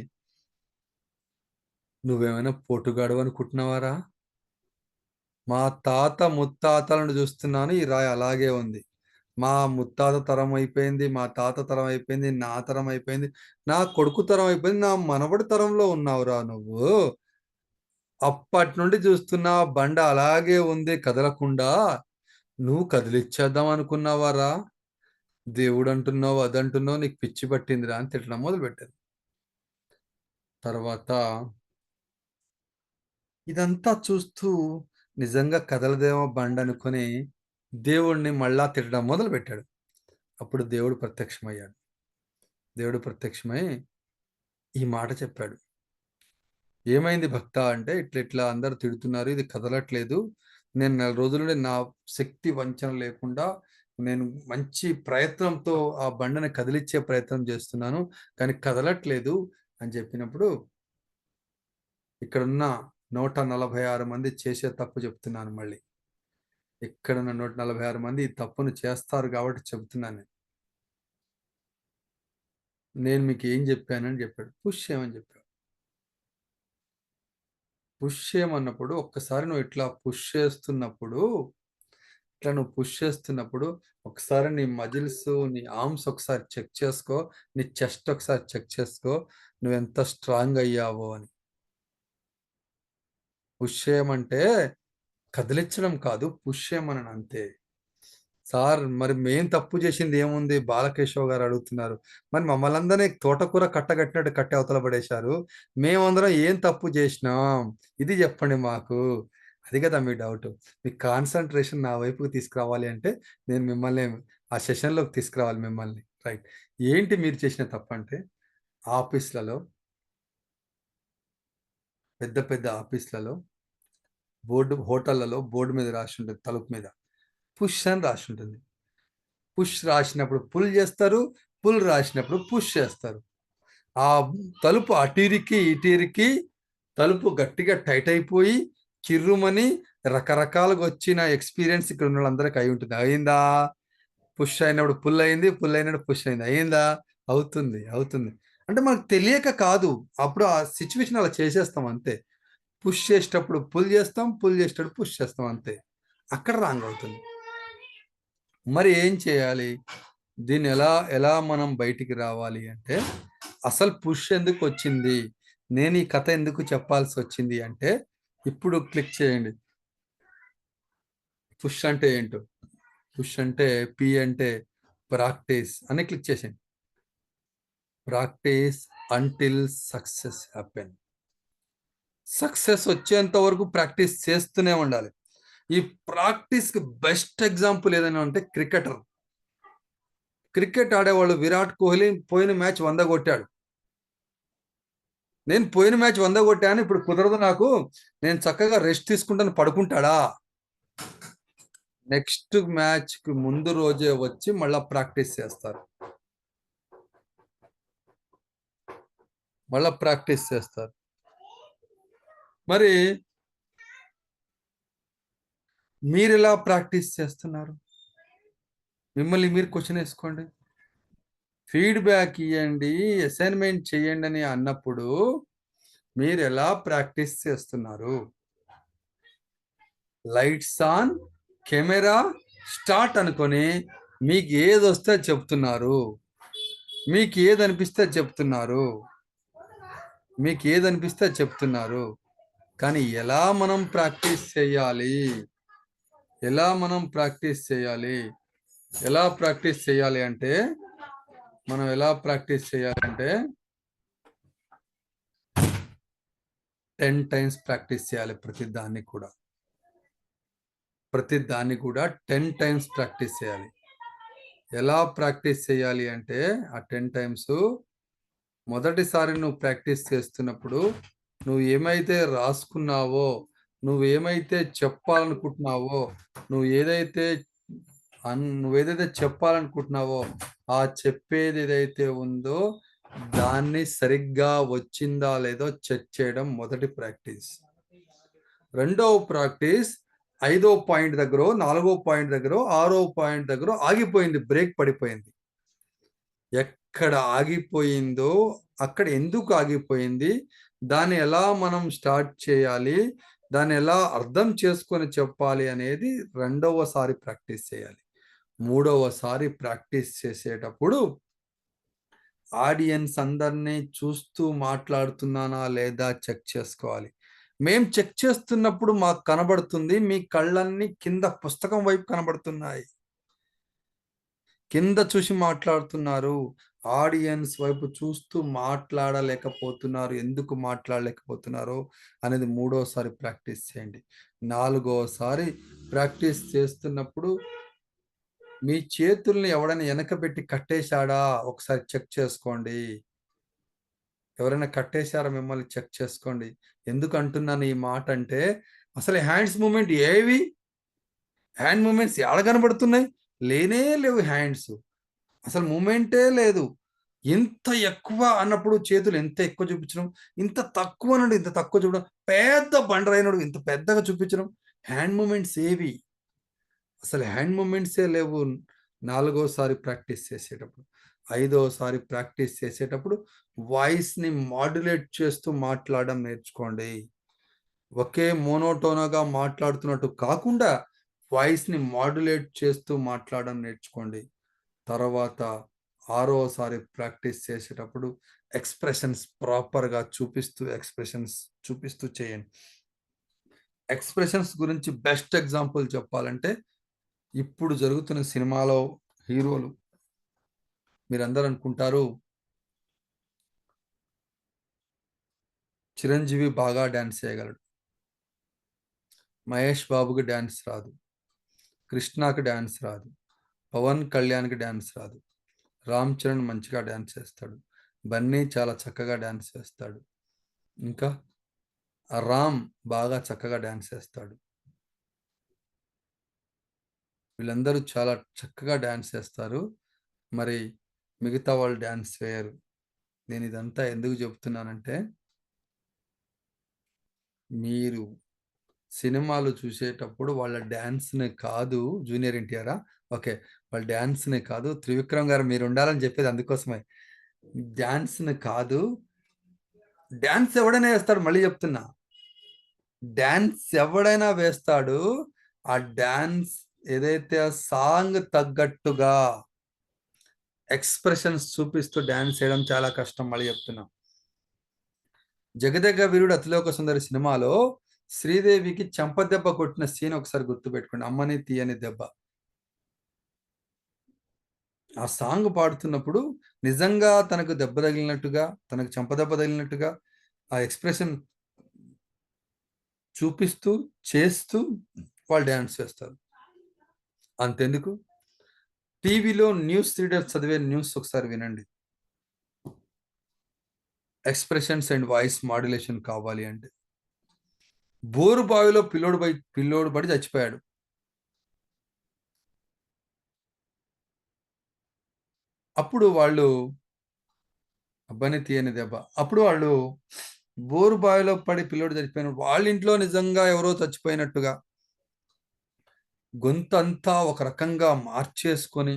"నువ్వేమైనా పోటుగాడివనుకుంటున్నావారా? మా తాత ముత్తాతల నుండి చూస్తున్నాను ఈ రాయి అలాగే ఉంది. మా ముత్తాత తరం అయిపోయింది, మా తాత తరం అయిపోయింది, నా తరం అయిపోయింది, నా కొడుకు తరం అయిపోయింది, నా మనవడి తరంలో ఉన్నావురా నువ్వు. అప్పటి నుండి చూస్తున్నా బండ అలాగే ఉంది కదలకుండా. నువ్వు కదిలిచ్చేద్దాం అనుకున్నావారా? దేవుడంటున్నావు, అదంటున్నావు, నీకు పిచ్చి పట్టిందిరా" అని తిట్టడం మొదలుపెట్టారు. తర్వాత ఇదంతా చూస్తూ నిజంగా కదలదేమో బండనుకొని దేవుడిని మళ్ళా తిట్టడం మొదలుపెట్టాడు. అప్పుడు దేవుడు ప్రత్యక్షమయ్యాడు. దేవుడు ప్రత్యక్షమై ఈ మాట చెప్పాడు. "ఏమైంది భక్తా" అంటే, "ఇట్లా అందరూ తిడుతున్నారు. ఇది కదలట్లేదు. నేను నెల రోజుల నుండి నా శక్తి వంచన లేకుండా నేను మంచి ప్రయత్నంతో ఆ బండని కదిలిచ్చే ప్రయత్నం చేస్తున్నాను. కానీ కదలట్లేదు" అని చెప్పినప్పుడు, ఇక్కడున్న 146 మంది చేసే తప్పు చెప్తున్నాను మళ్ళీ. ఇక్కడున్న 146 మంది ఈ తప్పును చేస్తారు కాబట్టి చెప్తున్నాను నేను. నేను మీకేం చెప్పానని చెప్పాడు. పుష్ చేయమని చెప్పాడు. పుష్ చేయమన్నప్పుడు ఒక్కసారి నువ్వు ఇట్లా పుష్ చేస్తున్నప్పుడు, ఇట్లా నువ్వు పుష్ చేస్తున్నప్పుడు ఒకసారి నీ మజిల్స్, నీ ఆర్మ్స్ ఒకసారి చెక్ చేసుకో. నీ చెస్ట్ ఒకసారి చెక్ చేసుకో. నువ్వెంత స్ట్రాంగ్ అయ్యావో అని. పుష్ చేయమంటే కదిలిచ్చడం కాదు. పుష్ చేయమనను అంతే. సార్ మరి మేం తప్పు చేసింది ఏముంది? బాలకేశవ్ గారు అడుగుతున్నారు. మరి మమ్మల్నందరిని తోటకూర కట్టగట్టినట్టు కట్టి అవతల పడేశారు. మేమందరం ఏం తప్పు చేసినాం? ఇది చెప్పండి మాకు. అది కదా మీ డౌటు. మీ కాన్సంట్రేషన్ నా వైపుకి తీసుకురావాలి అంటే నేను మిమ్మల్ని ఆ సెషన్‌లోకి తీసుకురావాలి మిమ్మల్ని. రైట్. ఏంటి మీరు చేసిన తప్పంటే ఆఫీస్‌లలో, పెద్ద పెద్ద ఆఫీస్‌లలో హోటళ్లలో బోర్డ్ మీద రాసుంటది తలుపు మీద. పుష్ అని రాసి ఉంటుంది. పుష్ రాసినప్పుడు పుల్ చేస్తారు, పుల్ రాసినప్పుడు పుష్ చేస్తారు. ఆ తలుపు అటీరికి ఇటీరికి తలుపు గట్టిగా టైట్ అయిపోయి కిర్రుమని రకరకాలుగా వచ్చిన ఎక్స్పీరియన్స్ ఇక్కడ ఉన్న వాళ్ళందరికీ అయి ఉంటుంది. అయిందా? పుష్ అయినప్పుడు పుల్ అయింది, పుల్ అయినప్పుడు పుష్ అయింది. అయిందా? అవుతుంది. అంటే మనకు తెలియక కాదు, అప్పుడు ఆ సిచ్యువేషన్ అలా చేసేస్తాం అంతే. పుష్ చేసేటప్పుడు పుల్ చేస్తాం, పుల్ చేసేటప్పుడు పుష్ చేస్తాం అంతే. అక్కడ రాంగ్ అవుతుంది. మరి ఏం చేయాలి? దీన్ని ఎలా మనం బయటికి రావాలి అంటే, అసలు పుష్ ఎందుకు వచ్చింది, నేను ఈ కథ ఎందుకు చెప్పాల్సి వచ్చింది అంటే, ఇప్పుడు క్లిక్ చేయండి. పుష్ అంటే ఏంటో. పుష్ అంటే పి అంటే ప్రాక్టీస్ అని క్లిక్ చేసేయండి. Practice until success happen. Success వచ్చేంత వరకు ప్రాక్టీస్ చేస్తూనే ఉండాలి. ఈ ప్రాక్టీస్కి బెస్ట్ ఎగ్జాంపుల్ ఏదైనా అంటే క్రికెటర్. క్రికెట్ ఆడేవాళ్ళు విరాట్ కోహ్లీ పోయిన మ్యాచ్ 100 కొట్టాడు. నేను పోయిన మ్యాచ్ 100 కొట్టాను, ఇప్పుడు కుదరదు నాకు, నేను చక్కగా రెస్ట్ తీసుకుంటాను పడుకుంటాడా? నెక్స్ట్ మ్యాచ్కి ముందు రోజే వచ్చి మళ్ళా ప్రాక్టీస్ చేస్తారు. మరి మీరు ఎలా ప్రాక్టీస్ చేస్తున్నారు? మిమ్మల్ని మీరు క్వశ్చన్ వేసుకోండి. ఫీడ్బ్యాక్ ఇవ్వండి, అసైన్మెంట్ చేయండి అని అన్నప్పుడు మీరు ఎలా ప్రాక్టీస్ చేస్తున్నారు? లైట్స్ ఆన్, కెమెరా స్టార్ట్ అనుకొని మీకు ఏది వస్తే చెప్తున్నారు, మీకు ఏది అనిపిస్తే చెప్తున్నారు. కానీ ఎలా మనం ప్రాక్టీస్ చేయాలి? ఎలా ప్రాక్టీస్ చేయాలి అంటే, మనం ఎలా ప్రాక్టీస్ చేయాలంటే 10 times ప్రాక్టీస్ చేయాలి. ప్రతి దాన్ని కూడా 10 times ప్రాక్టీస్ చేయాలి. ఎలా ప్రాక్టీస్ చేయాలి అంటే, ఆ 10 times మొదటిసారి నువ్వు ప్రాక్టీస్ చేస్తున్నప్పుడు నువ్వు ఏమైతే రాసుకున్నావో, నువ్వేమైతే చెప్పాలనుకుంటున్నావో, నువ్వేదైతే చెప్పాలనుకుంటున్నావో ఆ చెప్పేది ఏదైతే ఉందో దాన్ని సరిగ్గా వచ్చిందా లేదో చెక్ చేయడం మొదటి ప్రాక్టీస్. రెండవ ప్రాక్టీస్ 5వ పాయింట్ దగ్గర, 4వ పాయింట్ దగ్గర, 6వ పాయింట్ దగ్గర ఆగిపోయింది, బ్రేక్ పడిపోయింది. ఎక్కడ ఆగిపోయిందో, అక్కడ ఎందుకు ఆగిపోయింది, దాన్ని ఎలా మనం స్టార్ట్ చేయాలి, దాన్ని ఎలా అర్థం చేసుకొని చెప్పాలి అనేది రెండవసారి ప్రాక్టీస్ చేయాలి. మూడవసారి ప్రాక్టీస్ చేసేటప్పుడు ఆడియన్స్ అందరినీ చూస్తూ మాట్లాడుతున్నానా లేదా చెక్ చేసుకోవాలి. మేము చెక్ చేస్తున్నప్పుడు మాకు కనబడుతుంది, మీ కళ్ళన్నీ కింద పుస్తకం వైపు కనబడుతున్నాయి, కింద చూసి మాట్లాడుతున్నారు. ఆడియన్స్ వైపు చూస్తూ మాట్లాడలేకపోతున్నారు. ఎందుకు మాట్లాడలేకపోతున్నారో అనేది మూడోసారి ప్రాక్టీస్ చేయండి. 4వసారి ప్రాక్టీస్ చేస్తున్నప్పుడు మీ చేతుల్ని ఎవడైనా వెనకబెట్టి కట్టేశాడా ఒకసారి చెక్ చేసుకోండి. ఎవరైనా కట్టేశారా మిమ్మల్ని చెక్ చేసుకోండి. ఎందుకు అంటున్నాను ఈ మాట అంటే, అసలు హ్యాండ్స్ మూమెంట్ ఏవి, హ్యాండ్ మూమెంట్స్ ఎక్కడ కనబడుతున్నాయి? లేనే లేవు హ్యాండ్స్, అసలు మూమెంటే లేదు. ఎంత ఎక్కువ అన్నప్పుడు చేతులు ఎంత ఎక్కువ చూపించడం, ఇంత తక్కువ అన్నాడు ఇంత తక్కువ చూపడం, పెద్ద బండరైనడు ఇంత పెద్దగా చూపించడం. హ్యాండ్ మూమెంట్స్ ఏవి? అసలు హ్యాండ్ మూమెంట్సే లేవు 4వసారి ప్రాక్టీస్ చేసేటప్పుడు. 5వసారి ప్రాక్టీస్ చేసేటప్పుడు వాయిస్ని మాడ్యులేట్ చేస్తూ మాట్లాడడం నేర్చుకోండి. ఒకే మోనోటోనగా మాట్లాడుతున్నట్టు కాకుండా వాయిస్ని మాడ్యులేట్ చేస్తూ మాట్లాడడం నేర్చుకోండి. తర్వాత 6వసారి ప్రాక్టీస్ చేసేటప్పుడు ఎక్స్ప్రెషన్స్ ప్రాపర్గా చూపిస్తూ చేయండి. ఎక్స్ప్రెషన్స్ గురించి బెస్ట్ ఎగ్జాంపుల్ చెప్పాలంటే, ఇప్పుడు జరుగుతున్న సినిమాలో హీరోలు మీరందరూ అనుకుంటారు చిరంజీవి బాగా డాన్స్ చేయగలడు, మహేష్ బాబుకి డాన్స్ రాదు, కృష్ణకి డాన్స్ రాదు, పవన్ కళ్యాణ్కి డాన్స్ రాదు, రామ్ చరణ్ మంచిగా డాన్స్ చేస్తాడు, బన్నీ చాలా చక్కగా డాన్స్ చేస్తాడు, ఇంకా రామ్ బాగా చక్కగా డాన్స్ చేస్తాడు. వీళ్ళందరూ చాలా చక్కగా డాన్స్ చేస్తారు. మరి మిగతా వాళ్ళు డాన్స్ వేయరు. నేను ఇదంతా ఎందుకు చెప్తున్నానంటే, మీరు సినిమాలు చూసేటప్పుడు వాళ్ళ డాన్స్‌ని కాదు, జూనియర్ ఎన్టీఆరా? ఓకే. వాళ్ళ డాన్స్‌ని కాదు, త్రివిక్రమ్ గారు మీరుండాలని చెప్పేది అందుకోసమే. డాన్స్‌ని కాదు, డాన్స్ ఎవడైనా వేస్తాడు, మళ్ళీ చెప్తున్నా. డాన్స్ ఎవడైనా వేస్తాడు. ఆ డాన్స్ ఏదైతే ఆ సాంగ్ తగ్గట్టుగా ఎక్స్‌ప్రెషన్స్ చూపిస్తూ డాన్స్ చేయడం చాలా కష్టం, మళ్ళీ చెప్తున్నా. 'జగదేక వీరుడు అతిలోక సుందరి' సినిమాలో శ్రీదేవికి చెంపదెబ్బ కొట్టిన సీన్ ఒకసారి గుర్తుపెట్టుకోండి. 'అమ్మని తీయని దెబ్బ.' ఆ సాంగ్ పాడుతున్నప్పుడు నిజంగా తనకు దెబ్బ తగిలినట్టుగా, తనకు చెంపదెబ్బ తగిలినట్టుగా ఆ ఎక్స్‌ప్రెషన్ చూపిస్తూ, చేస్తూ వాళ్ళు డాన్స్ చేస్తారు. అంతెందుకు, టీవీలో న్యూస్ రీడర్ చదివే న్యూస్ ఒకసారి వినండి. ఎక్స్‌ప్రెషన్స్ అండ్ వాయిస్ మాడ్యులేషన్ కావాలి అంటే. బోరు బావిలో పిల్లోడు పడి చచ్చిపోయాడు. అప్పుడు వాళ్ళు అబ్బని తీయని దెబ్బ. అప్పుడు వాళ్ళు బోరు బావిలో పడి పిల్లోడు చచ్చిపోయిన వాళ్ళ ఇంట్లో నిజంగా ఎవరో చచ్చిపోయినట్టుగా గొంతంతా ఒక రకంగా మార్చేసుకొని,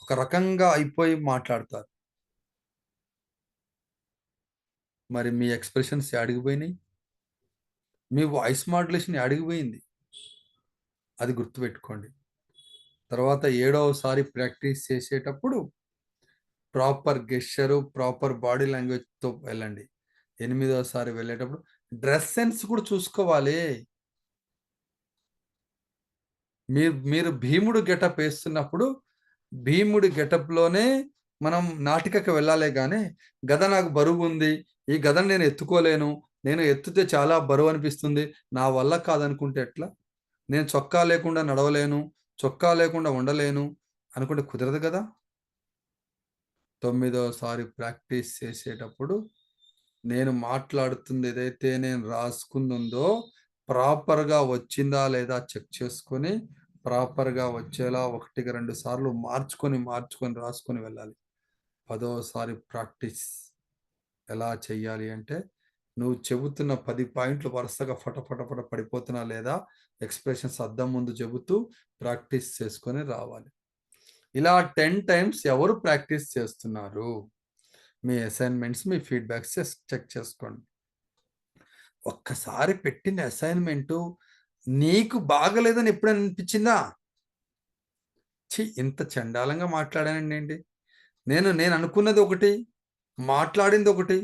ఒక రకంగా అయిపోయి మాట్లాడతారు. మరి మీ ఎక్స్‌ప్రెషన్స్ యాడికిపోయినాయి? మీ వాయిస్ మాడ్యులేషన్ యాడికిపోయింది? అది గుర్తుపెట్టుకోండి. తర్వాత 7వసారి ప్రాక్టీస్ చేసేటప్పుడు ప్రాపర్ గెస్చరు, ప్రాపర్ బాడీ లాంగ్వేజ్‌తో వెళ్ళండి. 8వసారి వెళ్ళేటప్పుడు డ్రెస్ సెన్స్ కూడా చూసుకోవాలి. మీరు భీముడు గెటప్ వేస్తున్నప్పుడు భీముడి గెటప్‌లోనే మనం నాటికకి వెళ్ళాలే గానీ, గద నాకు బరువుంది, ఈ గదను నేను ఎత్తుకోలేను, నేను ఎత్తితే చాలా బరువు అనిపిస్తుంది, నా వల్ల కాదనుకుంటే ఎట్లా? నేను చొక్కా లేకుండా నడవలేను, చొక్కా లేకుండా ఉండలేను అనుకుంటే కుదరదు కదా! 9వసారి ప్రాక్టీస్ చేసేటప్పుడు నేను మాట్లాడుతుంది ఏదైతే నేను రాసుకుందుందో ప్రాపర్‌గా వచ్చిందా లేదా చెక్ చేసుకొని, ప్రాపర్‌గా వచ్చేలా 1కి 2 సార్లు మార్చుకొని రాసుకొని వెళ్ళాలి. 10వసారి ప్రాక్టీస్ ఎలా చెయ్యాలి అంటే, నువ్వు చెబుతున్న 10 పాయింట్లు వరుసగా ఫట పడిపోతున్నా లేదా ఎక్స్‌ప్రెషన్స్ అద్దం ముందు చెబుతూ ప్రాక్టీస్ చేసుకొని రావాలి. ఇలా 10 టైమ్స్ ఎవరు ప్రాక్టీస్ చేస్తున్నారు? మీ అసైన్‌మెంట్స్, మీ ఫీడ్‌బ్యాక్స్ చెక్ చేసుకోండి. ఒక్కసారి పెట్టిన అసైన్‌మెంటు నీకు బాగలేదని ఎప్పుడైనా అనిపించిందా? ఛీ! ఇంత చండాలంగా మాట్లాడానండేంటి? నేను అనుకున్నది ఒకటి, మాట్లాడింది ఒకటి.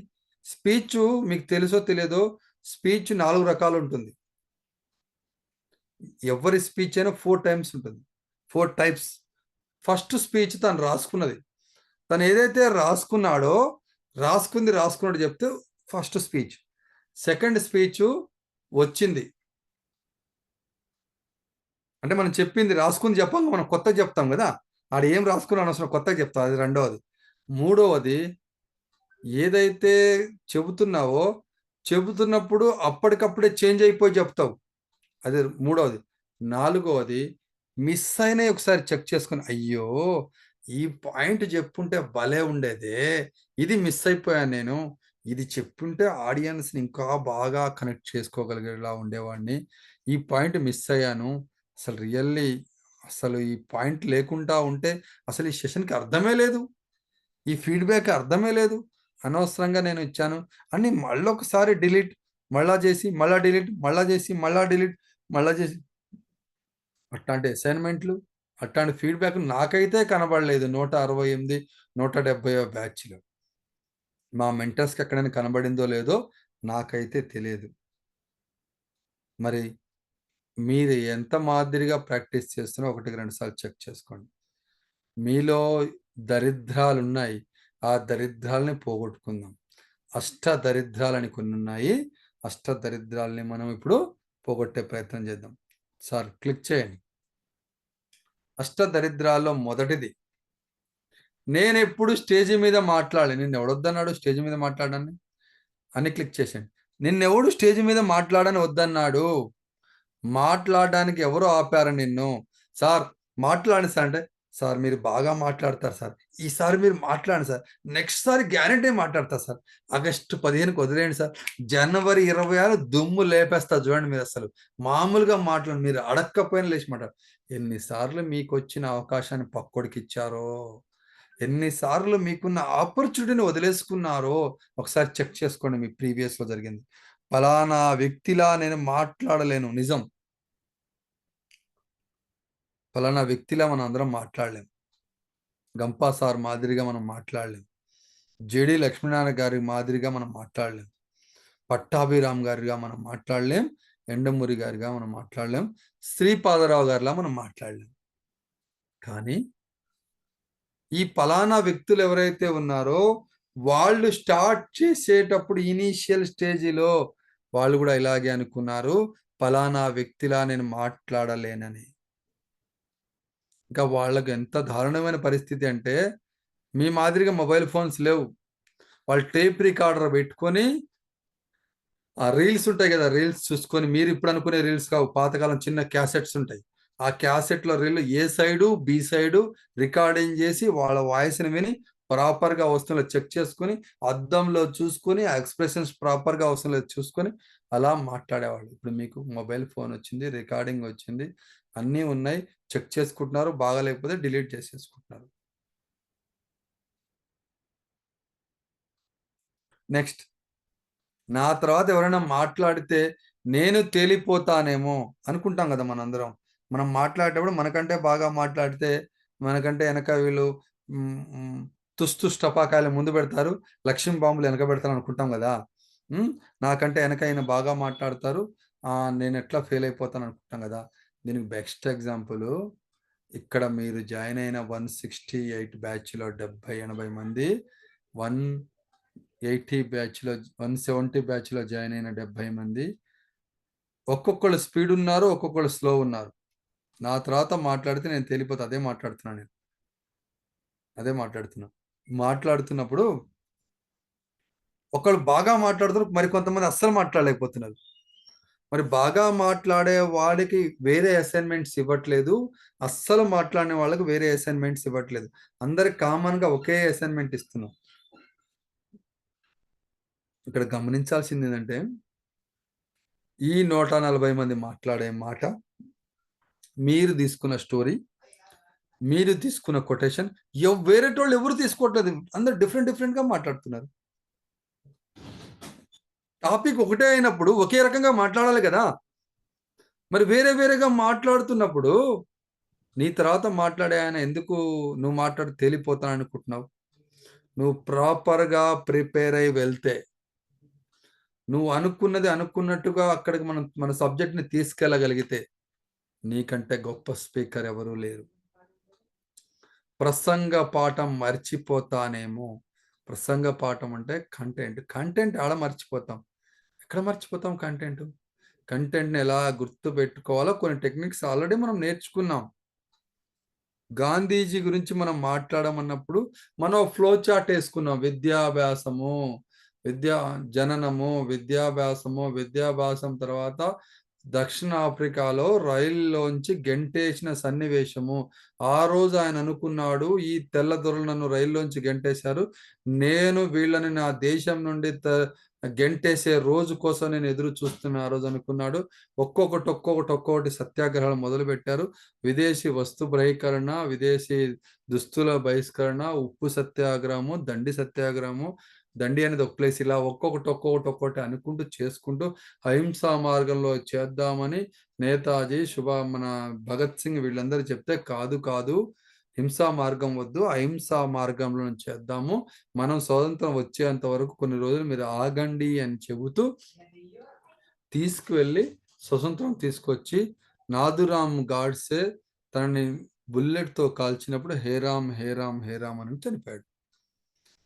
స్పీచు మీకు తెలుసో తెలియదో స్పీచ్ 4 రకాలుంటుంది. ఎవరి స్పీచ్ అయినా 4 టైమ్స్ ఉంటుంది. 4 టైప్స్. ఫస్ట్ స్పీచ్ తను రాసుకున్నది. తను ఏదైతే రాసుకున్నాడో, రాసుకున్నట్టు చెప్తే ఫస్ట్ స్పీచ్. సెకండ్ స్పీచు వచ్చింది. అంటే మనం చెప్పింది రాసుకుంది చెప్పంగా మనం కొత్తగా చెప్తాం గదా! ఆడ ఏం రాసుకున్నాడో అనవసరం, కొత్తగా చెప్తాం. అది రెండోది. మూడవది ఏదైతే చెబుతున్నావో, చెబుతున్నప్పుడు అప్పటికప్పుడే చేంజ్ అయిపోయి చెప్తావు. అది మూడవది. నాలుగవది మిస్ అయినయి ఒకసారి చెక్ చేసుకొని, అయ్యో! ఈ పాయింట్ చెప్పుంటే భలే ఉండేదే. ఇది మిస్ అయిపోయాను నేను. ఇది చెప్పుంటే ఆడియన్స్‌ని ఇంకా బాగా కనెక్ట్ చేసుకోగలిగేలా ఉండేవాడిని. ఈ పాయింట్ మిస్ అయ్యాను. అసలు రియల్లీ అసలు ఈ పాయింట్ లేకుండా ఉంటే అసలు ఈ సెషన్‌కి అర్థమే లేదు. ఈ ఫీడ్‌బ్యాక్ అర్థమే లేదు. అనవసరంగా నేను ఇచ్చాను అని మళ్ళొకసారి డిలీట్, మళ్ళా చేసి, మళ్ళా డిలీట్, మళ్ళా చేసి, మళ్ళా డిలీట్, మళ్ళా చేసి అట్లాంటి అసైన్‌మెంట్‌లు, అట్లాంటి ఫీడ్‌బ్యాక్ నాకైతే కనబడలేదు. 168, 170 బ్యాచ్‌లో. మా మెంటర్స్‌కి ఎక్కడైనా కనబడిందో లేదో నాకైతే తెలియదు. మరి మీరు ఎంత మాదిరిగా ప్రాక్టీస్ చేస్తున్నారో 1కి 2 సార్లు చెక్ చేసుకోండి. మీలో దరిద్రాలున్నాయి. ఆ దరిద్రాలని పోగొట్టుకుందాం. అష్టదరిద్రాలని కొన్నున్నాయి. అష్టదరిద్రాలని మనం ఇప్పుడు పోగొట్టే ప్రయత్నం చేద్దాం. సార్ క్లిక్ చేయండి. అష్టదరిద్రాల్లో మొదటిది, నేనెప్పుడు స్టేజి మీద మాట్లాడలే. నిన్నెవడొద్దన్నాడు స్టేజి మీద మాట్లాడడాన్ని? అని క్లిక్ చేసేయండి. నిన్నెవడు స్టేజి మీద మాట్లాడని వద్దన్నాడు? మాట్లాడడానికి ఎవరు ఆపారు నిన్ను? సార్ మాట్లాడండి సార్ అంటే, సార్ మీరు బాగా మాట్లాడతారు సార్, ఈసారి మీరు మాట్లాడండి సార్, నెక్స్ట్ సారి గ్యారెంటీ మాట్లాడతారు సార్, ఆగస్టు 15కి వదిలేయండి సార్, జనవరి 26 దుమ్ము లేపేస్తా చూడండి మీరు. అసలు మామూలుగా మాట్లాడండి, మీరు అడక్కపోయినా లేచి మాట్లాడు. ఎన్నిసార్లు మీకు వచ్చిన అవకాశాన్ని పక్కోడికి ఇచ్చారో, ఎన్నిసార్లు మీకున్న ఆపర్చునిటీని వదిలేసుకున్నారో ఒకసారి చెక్ చేసుకోండి. మీ ప్రీవియస్లో జరిగింది. ఫలానా వ్యక్తిలా నేను మాట్లాడలేను, నిజం. ఫలానా వ్యక్తిలా మనం అందరం మాట్లాడలేం. గంపా సార్ మాదిరిగా మనం మాట్లాడలేం. జేడి లక్ష్మీనారాయణ గారి మాదిరిగా మనం మాట్లాడలేం. పట్టాభిరామ్ గారిగా మనం మాట్లాడలేం. ఎండమూరి గారిగా మనం మాట్లాడలేం. శ్రీపాదరావు గారిలా మనం మాట్లాడలేం. కానీ ఈ ఫలానా వ్యక్తులు ఎవరైతే ఉన్నారో వాళ్ళు స్టార్ట్ చేసేటప్పుడు ఇనీషియల్ స్టేజిలో వాళ్ళు కూడా ఇలాగే అనుకున్నారు, ఫలానా వ్యక్తిలా నేను మాట్లాడలేనని. ఇంకా వాళ్ళకు ఎంత దారుణమైన పరిస్థితి అంటే, మీ మాదిరిగా మొబైల్ ఫోన్స్ లేవు. వాళ్ళు టేప్ రికార్డర్ పెట్టుకొని ఆ రీల్స్ ఉంటాయి కదా, రీల్స్ చూసుకొని, మీరు ఇప్పుడు అనుకునే రీల్స్ కావు, పాతకాలం చిన్న క్యాసెట్స్ ఉంటాయి. ఆ క్యాసెట్లో రీల్ ఏ సైడు బి సైడు రికార్డింగ్ చేసి వాళ్ళ వాయిస్ని విని ప్రాపర్గా వస్తుందో చెక్ చేసుకొని, అద్దంలో చూసుకొని, ఆ ఎక్స్ప్రెషన్స్ ప్రాపర్గా వస్తుందో చూసుకొని అలా మాట్లాడేవాళ్ళు. ఇప్పుడు మీకు మొబైల్ ఫోన్ వచ్చింది, రికార్డింగ్ వచ్చింది, అన్నీ ఉన్నాయి, చెక్ చేసుకుంటున్నారు, బాగాలేకపోతే డిలీట్ చేసేసుకుంటున్నారు. నెక్స్ట్, నా తర్వాత ఎవరైనా మాట్లాడితే నేను తేలిపోతానేమో అనుకుంటాం కదా మనందరం. మనం మాట్లాడేటప్పుడు మనకంటే బాగా మాట్లాడితే, మనకంటే వెనక వీళ్ళు తుస్తు టపాకాయలు ముందు పెడతారు, లక్ష్మీ బాంబులు వెనక పెడతారు అనుకుంటాం కదా. నాకంటే వెనక ఆయన బాగా మాట్లాడతారు, నేను ఎట్లా ఫెయిల్ అయిపోతాను అనుకుంటాం కదా. దీనికి బెస్ట్ ఎగ్జాంపుల్, ఇక్కడ మీరు జాయిన్ అయిన 168 బ్యాచ్లో 70-80 మంది, 180 బ్యాచ్లో 170 బ్యాచ్లో జాయిన్ అయిన 70 మంది, ఒక్కొక్కళ్ళు స్పీడ్ ఉన్నారు, ఒక్కొక్కళ్ళు స్లో ఉన్నారు. నా తర్వాత మాట్లాడితే నేను తేలిపోతే అదే మాట్లాడుతున్నాను. నేను అదే మాట్లాడుతున్నప్పుడు ఒకళ్ళు బాగా మాట్లాడుతున్నారు, మరి కొంతమంది అస్సలు మాట్లాడలేకపోతున్నారు. మరి బాగా మాట్లాడే వాడికి వేరే అసైన్మెంట్స్ ఇవ్వట్లేదు, అస్సలు మాట్లాడిన వాళ్ళకి వేరే అసైన్మెంట్స్ ఇవ్వట్లేదు, అందరికి కామన్గా ఒకే అసైన్మెంట్ ఇస్తున్నాం. ఇక్కడ గమనించాల్సింది ఏంటంటే, ఈ 140 మంది మాట్లాడే మాట, మీరు తీసుకున్న స్టోరీ, మీరు తీసుకున్న కొటేషన్ వేరేటోళ్ళు ఎవరు తీసుకోవట్లేదు, అందరు డిఫరెంట్గా మాట్లాడుతున్నారు. టాపిక్ ఒకటే అయినప్పుడు ఒకే రకంగా మాట్లాడాలి కదా. మరి వేరేగా మాట్లాడుతున్నప్పుడు నీ తర్వాత మాట్లాడే ఆయన ఎందుకు నువ్వు మాట్లాడి తేలిపోతాను అనుకుంటున్నావు? నువ్వు ప్రాపర్గా ప్రిపేర్ అయి వెళ్తే, నువ్వు అనుకున్నది అనుకున్నట్టుగా అక్కడికి మన సబ్జెక్ట్ని తీసుకెళ్ళగలిగితే, నీకంటే గొప్ప స్పీకర్ ఎవరూ లేరు. ప్రసంగ పాఠం మర్చిపోతానేమో. ప్రసంగ పాఠం అంటే కంటెంట్ ఆడ మర్చిపోతాం. ఎక్కడ మర్చిపోతాం కంటెంట్ని ఎలా గుర్తు పెట్టుకోవాలో కొన్ని టెక్నిక్స్ ఆల్రెడీ మనం నేర్చుకున్నాం. గాంధీజీ గురించి మనం మాట్లాడమన్నప్పుడు మనం ఫ్లో చార్ట్ వేసుకున్నాం. విద్యాభ్యాసము, జననము, విద్యాభ్యాసం తర్వాత దక్షిణాఫ్రికాలో రైల్లోంచి గెంటేసిన సన్నివేశము. ఆ రోజు ఆయన అనుకున్నాడు, ఈ తెల్లదొరలు నన్ను రైల్లోంచి గెంటేశారు, నేను వీళ్ళని నా దేశం నుండి గెంటేసే రోజు కోసం నేను ఎదురు చూస్తున్నా ఆ రోజు అనుకున్నాడు. ఒక్కొక్కటి సత్యాగ్రహాలు మొదలు పెట్టారు. విదేశీ వస్తు బహిష్కరణ, విదేశీ దుస్తుల బహిష్కరణ, ఉప్పు సత్యాగ్రహము, దండి సత్యాగ్రహము. దండి అనేది ఒక ప్లేస్. ఇలా ఒక్కొక్కటి అనుకుంటూ చేసుకుంటూ అహింసా మార్గంలో చేద్దామని నేతాజీ, మన భగత్ సింగ్ వీళ్ళందరూ చెప్తే, కాదు హింసా మార్గం వద్దు, అహింసా మార్గంలో చేద్దాము, మనం స్వాతంత్రం వచ్చేంత వరకు కొన్ని రోజులు మీరు ఆగండి అని చెబుతూ తీసుకువెళ్ళి స్వతంత్రం తీసుకొచ్చి, నాథురామ్ గాడ్సే తనని బుల్లెట్తో కాల్చినప్పుడు హేరామ్ అని చనిపోయాడు.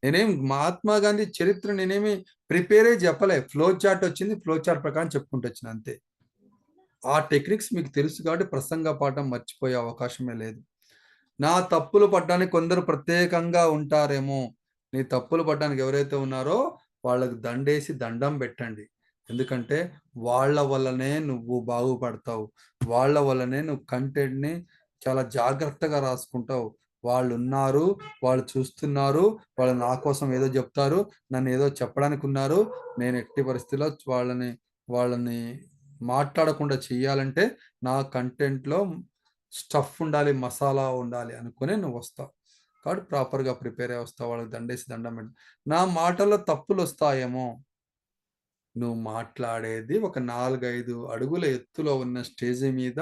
నేనేం మహాత్మా గాంధీ చరిత్ర నేనేమి ప్రిపేర్ అయ్యి చెప్పలే, ఫ్లో చార్ట్ వచ్చింది, ఫ్లో చార్ట్ ప్రకారం చెప్పుకుంటూ వచ్చిన అంతే. ఆ టెక్నిక్స్ మీకు తెలుసు కాబట్టి ప్రసంగ పాఠం మర్చిపోయే అవకాశమే లేదు. నా తప్పులు పడ్డానికి కొందరు ప్రత్యేకంగా ఉంటారేమో, నీ తప్పులు పడ్డానికి ఎవరైతే ఉన్నారో వాళ్ళకి దండేసి దండం పెట్టండి. ఎందుకంటే వాళ్ళ వల్లనే నువ్వు బాగుపడతావు, వాళ్ళ వల్లనే నువ్వు కంటెంట్ని చాలా జాగ్రత్తగా రాసుకుంటావు. వాళ్ళు ఉన్నారు, వాళ్ళు చూస్తున్నారు, వాళ్ళు నా కోసం ఏదో చెప్తారు, నన్ను ఏదో చెప్పడానికి ఉన్నారు, నేను ఎట్టి పరిస్థితిలో వాళ్ళని మాట్లాడకుండా చెయ్యాలంటే నా కంటెంట్లో స్టఫ్ ఉండాలి, మసాలా ఉండాలి అనుకునే నువ్వు వస్తావు. కాబట్టి ప్రాపర్గా ప్రిపేర్ అయ్యి వస్తావు. వాళ్ళకి దండేసి దండం పెట్టి నా మాటల్లో తప్పులు వస్తాయేమో, నువ్వు మాట్లాడేది ఒక 4-5 అడుగుల ఎత్తులో ఉన్న స్టేజి మీద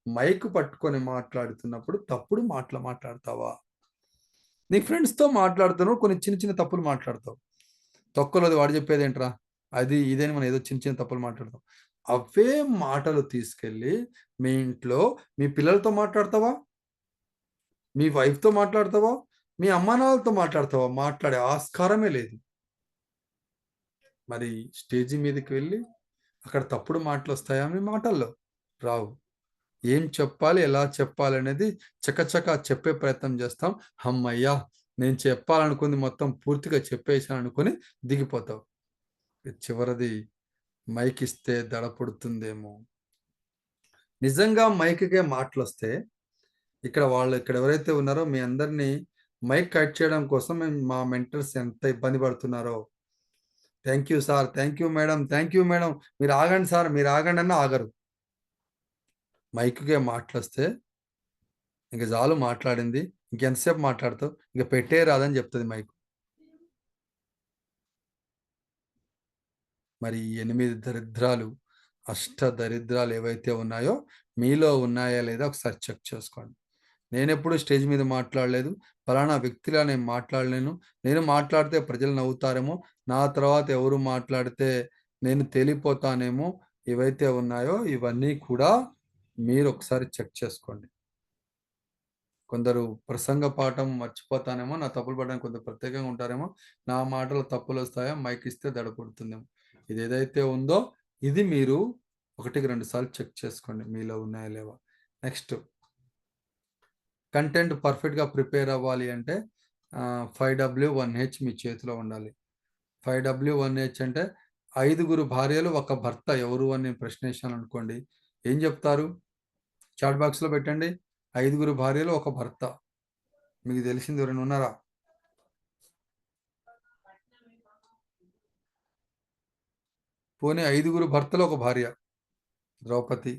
మైక్ పట్టుకొని మాట్లాడుతున్నప్పుడు తప్పుడు మాట్లాడతావా? నీ ఫ్రెండ్స్తో మాట్లాడుతున్నావు, కొన్ని చిన్న చిన్న తప్పులు మాట్లాడతావు. తొక్కలోది వాడు చెప్పేది ఏంట్రా అది ఇదేని మనం ఏదో చిన్న చిన్న తప్పులు మాట్లాడతాం. అవే మాటలు తీసుకెళ్ళి మీ ఇంట్లో మీ పిల్లలతో మాట్లాడతావా, మీ వైఫ్తో మాట్లాడతావా, మీ అమ్మానాన్నలతో మాట్లాడతావా? మాట్లాడే ఆస్కారమే లేదు. మరి స్టేజి మీదకి వెళ్ళి అక్కడ తప్పుడు మాటలు వస్తాయా? మీ మాటల్లో రావు. ఏం చెప్పాలి, ఎలా చెప్పాలి అనేది చకచకా చెప్పే ప్రయత్నం చేస్తాం. హమ్మయ్యా, నేను చెప్పాలనుకుంది మొత్తం పూర్తిగా చెప్పేసాను అనుకుని దిగిపోతావు. చివరిది మైక్ ఇస్తే దడ పుడుతుందేమో. నిజంగా మైక్కే మాటలు వస్తే ఇక్కడ ఎవరైతే ఉన్నారో మీ అందరినీ మైక్ కట్ చేయడం కోసం మా మెంటర్స్ ఎంత ఇబ్బంది పడుతున్నారో. Thank you sir, thank you madam, thank you madam, మీరు ఆగండి సార్, మీరు ఆగండి అన్న ఆగరు. మైక్కే మాటలు వస్తే ఇంక చాలు మాట్లాడింది, ఇంకెంతసేపు మాట్లాడతావు, ఇంక పెట్టే రాదని చెప్తుంది మైక్. మరి 8 దరిద్రాలు, అష్ట దరిద్రాలు ఏవైతే ఉన్నాయో మీలో ఉన్నాయా లేదా ఒకసారి చెక్ చేసుకోండి. నేను ఎప్పుడు స్టేజ్ మీద మాట్లాడలేదు, ఫలానా వ్యక్తిలా నేను మాట్లాడలేను, నేను మాట్లాడితే ప్రజలు నవ్వుతారేమో, నా తర్వాత ఎవరు మాట్లాడితే నేను తేలిపోతానేమో, ఏవైతే ఉన్నాయో ఇవన్నీ కూడా మీరు ఒకసారి చెక్ చేసుకోండి. కొందరు ప్రసంగ పాఠం మర్చిపోతానేమో, నా తప్పులు పడడానికి కొంత ప్రత్యేకంగా ఉంటారేమో, నా మాటలు తప్పులు వస్తాయో, మైక్ ఇస్తే దడపడుతుందేమో. ఇది ఏదైతే ఉందో ఇది మీరు 1-2 సార్లు చెక్ చేసుకోండి మీలో ఉన్నాయా లేవా. నెక్స్ట్, కంటెంట్ పర్ఫెక్ట్గా ప్రిపేర్ అవ్వాలి అంటే 5W1H మీ చేతిలో ఉండాలి. 5W1H అంటే 5 భార్యలు ఒక భర్త ఎవరు అని నేను ప్రశ్న వేసాను అనుకోండి, ఏం చెప్తారు? చాట్ బాక్స్లో పెట్టండి. 5 భార్యలు ఒక భర్త. మీకు తెలిసింది ఎవరైనా ఉన్నారా? పోనీ 5 భర్తలు ఒక భార్య, ద్రౌపది.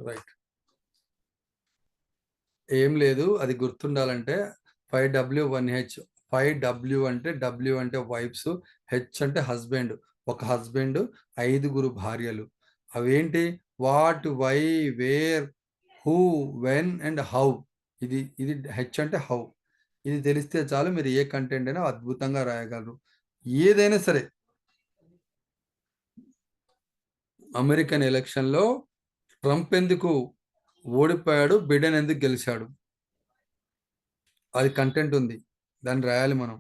రైట్, ఏం లేదు, అది గుర్తుండాలంటే 5W1H. 5W అంటే W అంటే వైఫ్స్, హెచ్ అంటే హస్బెండ్. ఒక హస్బెండ్, 5 భార్యలు. అవేంటి? What, why, where, who, when and how. ఇది హెచ్ అంటే హౌ. ఇది తెలిస్తే చాలు, మీరు ఏ కంటెంట్ అయినా అద్భుతంగా రాయగలరు. ఏదైనా సరే, అమెరికన్ ఎలక్షన్లో ట్రంప్ ఎందుకు ఓడిపోయాడు, బిడెన్ ఎందుకు గెలిచాడు, అది కంటెంట్ ఉంది, దాన్ని రాయాలి మనం.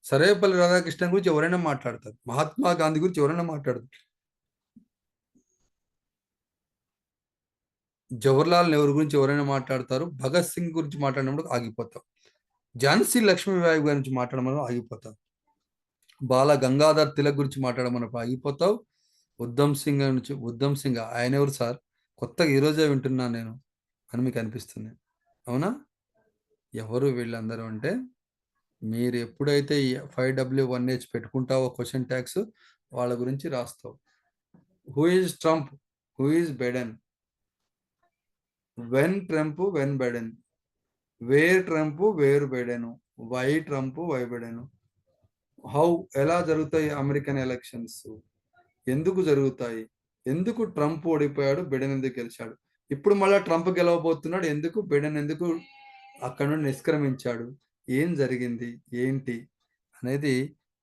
సర్వేపల్లి రాధాకృష్ణన్ గురించి ఎవరైనా మాట్లాడతారు, మహాత్మా గాంధీ గురించి ఎవరైనా మాట్లాడతారు, జవహర్లాల్ నెహ్రూ గురించి ఎవరైనా మాట్లాడతారు, భగత్ సింగ్ గురించి మాట్లాడినప్పుడు ఆగిపోతాం, ఝాన్సీ లక్ష్మీబాయి గురించి మాట్లాడమని ఆగిపోతాం, బాల గంగాధర్ తిలక్ గురించి మాట్లాడమన్నప్పుడు ఆగిపోతావు, ఉద్ధమ్ సింగ్ ఆయన ఎవరు సార్, కొత్తగా ఈరోజే వింటున్నాను నేను అని మీకు అనిపిస్తుంది, అవునా? ఎవరు వీళ్ళందరూ అంటే, మీరు ఎప్పుడైతే ఈ 5W1H పెట్టుకుంటావో క్వశ్చన్ ట్యాగ్స్, వాళ్ళ గురించి రాస్తావు. Who is Trump, who is Biden, when Trump, when Biden, where Trump, where Biden, why Trump, why Biden, how, ఎలా జరుగుతాయి అమెరికన్ ఎలక్షన్స్, ఎందుకు జరుగుతాయి, ఎందుకు ట్రంప్ ఓడిపోయాడు, బైడెన్ ఎందుకు గెలిచాడు, ఇప్పుడు మళ్ళీ ట్రంప్ గెలవబోతున్నాడు, ఎందుకు బైడెన్ ఎందుకు అక్కడ నుండి నిష్క్రమించాడు, ఏం జరిగింది ఏంటి అనేది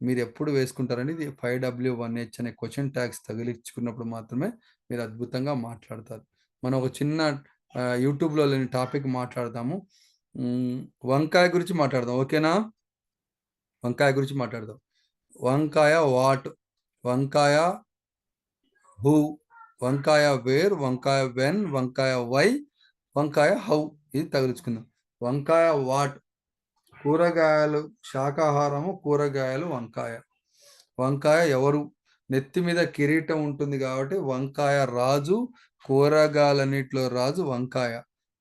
మీరు ఎప్పుడు వేసుకుంటారని. ఇది 5W1H అనే క్వశ్చన్ ట్యాగ్స్ తగిలించుకున్నప్పుడు మాత్రమే మీరు అద్భుతంగా మాట్లాడతారు. మనం ఒక చిన్న యూట్యూబ్లో లేని టాపిక్ మాట్లాడదాము. వంకాయ గురించి మాట్లాడదాం, ఓకేనా? వంకాయ గురించి మాట్లాడదాం. వంకాయ వాట్, వంకాయ హూ, వంకాయ వేర్, వంకాయ వెన్, వంకాయ వై, వంకాయ హౌ. ఇది తగిలించుకుందాం. వంకాయ వాట్ కూరగాయలు, శాకాహారము, కూరగాయలు, వంకాయ. వంకాయ ఎవరు? నెత్తి మీద కిరీటం ఉంటుంది కాబట్టి వంకాయ రాజు, కూరగాయలన్నిటిలో రాజు వంకాయ.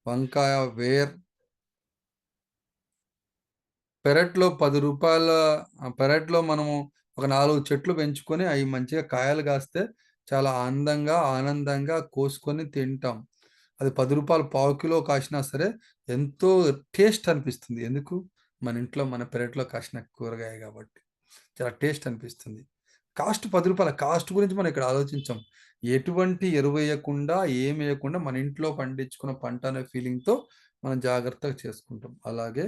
వంకాయ వేర్, పెరట్లో 10 రూపాయల పెరట్లో మనము ఒక 4 చెట్లు పెంచుకొని అవి మంచిగా కాయలు కాస్తే చాలా ఆనందంగా కోసుకొని తింటాం. అది 10 రూపాయలు పావు కిలో కాసినా సరే ఎంతో టేస్ట్ అనిపిస్తుంది. ఎందుకు? మన ఇంట్లో మన పెరట్లో కాసిన కూరగాయ కాబట్టి చాలా టేస్ట్ అనిపిస్తుంది. కాస్ట్ 10 రూపాయల. కాస్ట్ గురించి మనం ఇక్కడ ఆలోచించాం. ఎటువంటి ఎరువు వేయకుండా, ఏమి వేయకుండా మన ఇంట్లో పండించుకున్న పంట అనే ఫీలింగ్తో మనం జాగ్రత్తగా చేసుకుంటాం. అలాగే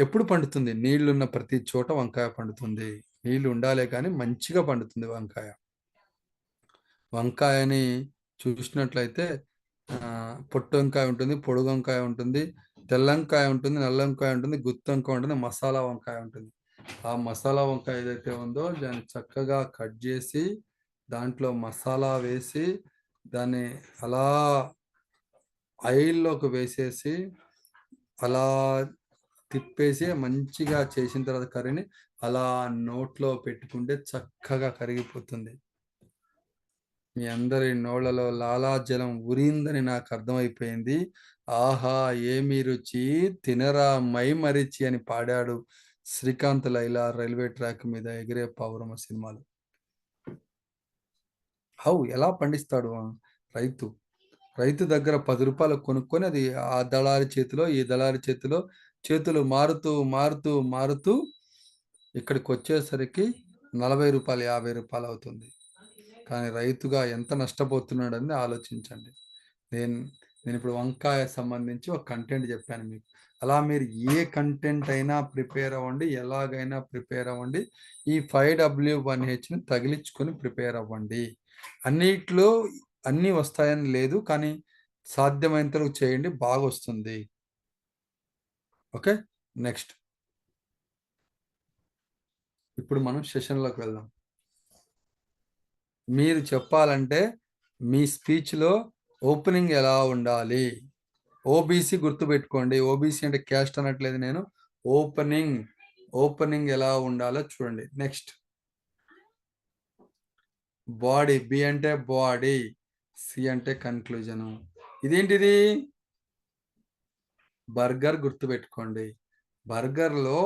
ఎప్పుడు పండుతుంది? నీళ్లున్న ప్రతి చోట వంకాయ పండుతుంది. నీళ్లు ఉండాలే కానీ మంచిగా పండుతుంది వంకాయ. వంకాయని చూసినట్లయితే పొట్టు వంకాయ ఉంటుంది, పొడుగు వంకాయ ఉంటుంది, తెల్ల వంకాయ ఉంటుంది, నల్ల వంకాయ ఉంటుంది, గుత్తి వంకాయ ఉంటుంది, మసాలా వంకాయ ఉంటుంది. ఆ మసాలా వంకాయ ఏదైతే ఉందో దాన్ని చక్కగా కట్ చేసి దాంట్లో మసాలా వేసి దాన్ని అలా ఆయిల్లోకి వేసేసి అలా తిప్పేసి మంచిగా చేసిన తర్వాత కర్రీని అలా నోట్లో పెట్టుకుంటే చక్కగా కరిగిపోతుంది. మీ అందరి నోళ్లలో లాలాజలం ఉరిందని నాకు అర్థమైపోయింది. ఆహా ఏమి రుచి, తినరా మై మరిచి అని పాడాడు శ్రీకాంత్ లైలా రైల్వే ట్రాక్ మీద ఎగిరే పావురమ సినిమాలో. ఎలా పండిస్తాడు రైతు? రైతు దగ్గర 10 రూపాయలు కొనుక్కొని అది ఆ దళారి చేతిలో, ఈ దళారి చేతిలో, చేతులు మారుతూ మారుతూ మారుతూ ఇక్కడికి వచ్చేసరికి 40 రూపాయలు, 50 రూపాయలు అవుతుంది. కానీ రైతుగా ఎంత నష్టపోతున్నాడని ఆలోచించండి. నేను ఇప్పుడు వంకాయ సంబంధించి ఒక కంటెంట్ చెప్పాను మీకు. అలా మీరు ఏ కంటెంట్ అయినా ప్రిపేర్ అవ్వండి, ఎలాగైనా ప్రిపేర్ అవ్వండి. ఈ 5W1Hని తగిలించుకొని ప్రిపేర్ అవ్వండి. అన్నిట్లో అన్నీ వస్తాయని లేదు, కానీ సాధ్యమైనంతలో చేయండి, బాగా వస్తుంది. ఓకే, నెక్స్ట్ ఇప్పుడు మనం సెషన్లోకి వెళ్దాం. మీరు చెప్పాలంటే మీ స్పీచ్లో ఓపెనింగ్ ఎలా ఉండాలి? ఓబీసీ గుర్తుపెట్టుకోండి. ఓబీసీ అంటే క్యాస్ట్ అనట్లేదు నేను. ఓపెనింగ్ ఎలా ఉండాలో చూడండి. నెక్స్ట్ బాడీ, బి అంటే బాడీ, సి అంటే కన్క్లూజను. ఇదేంటిది? బర్గర్ గుర్తుపెట్టుకోండి. బర్గర్లో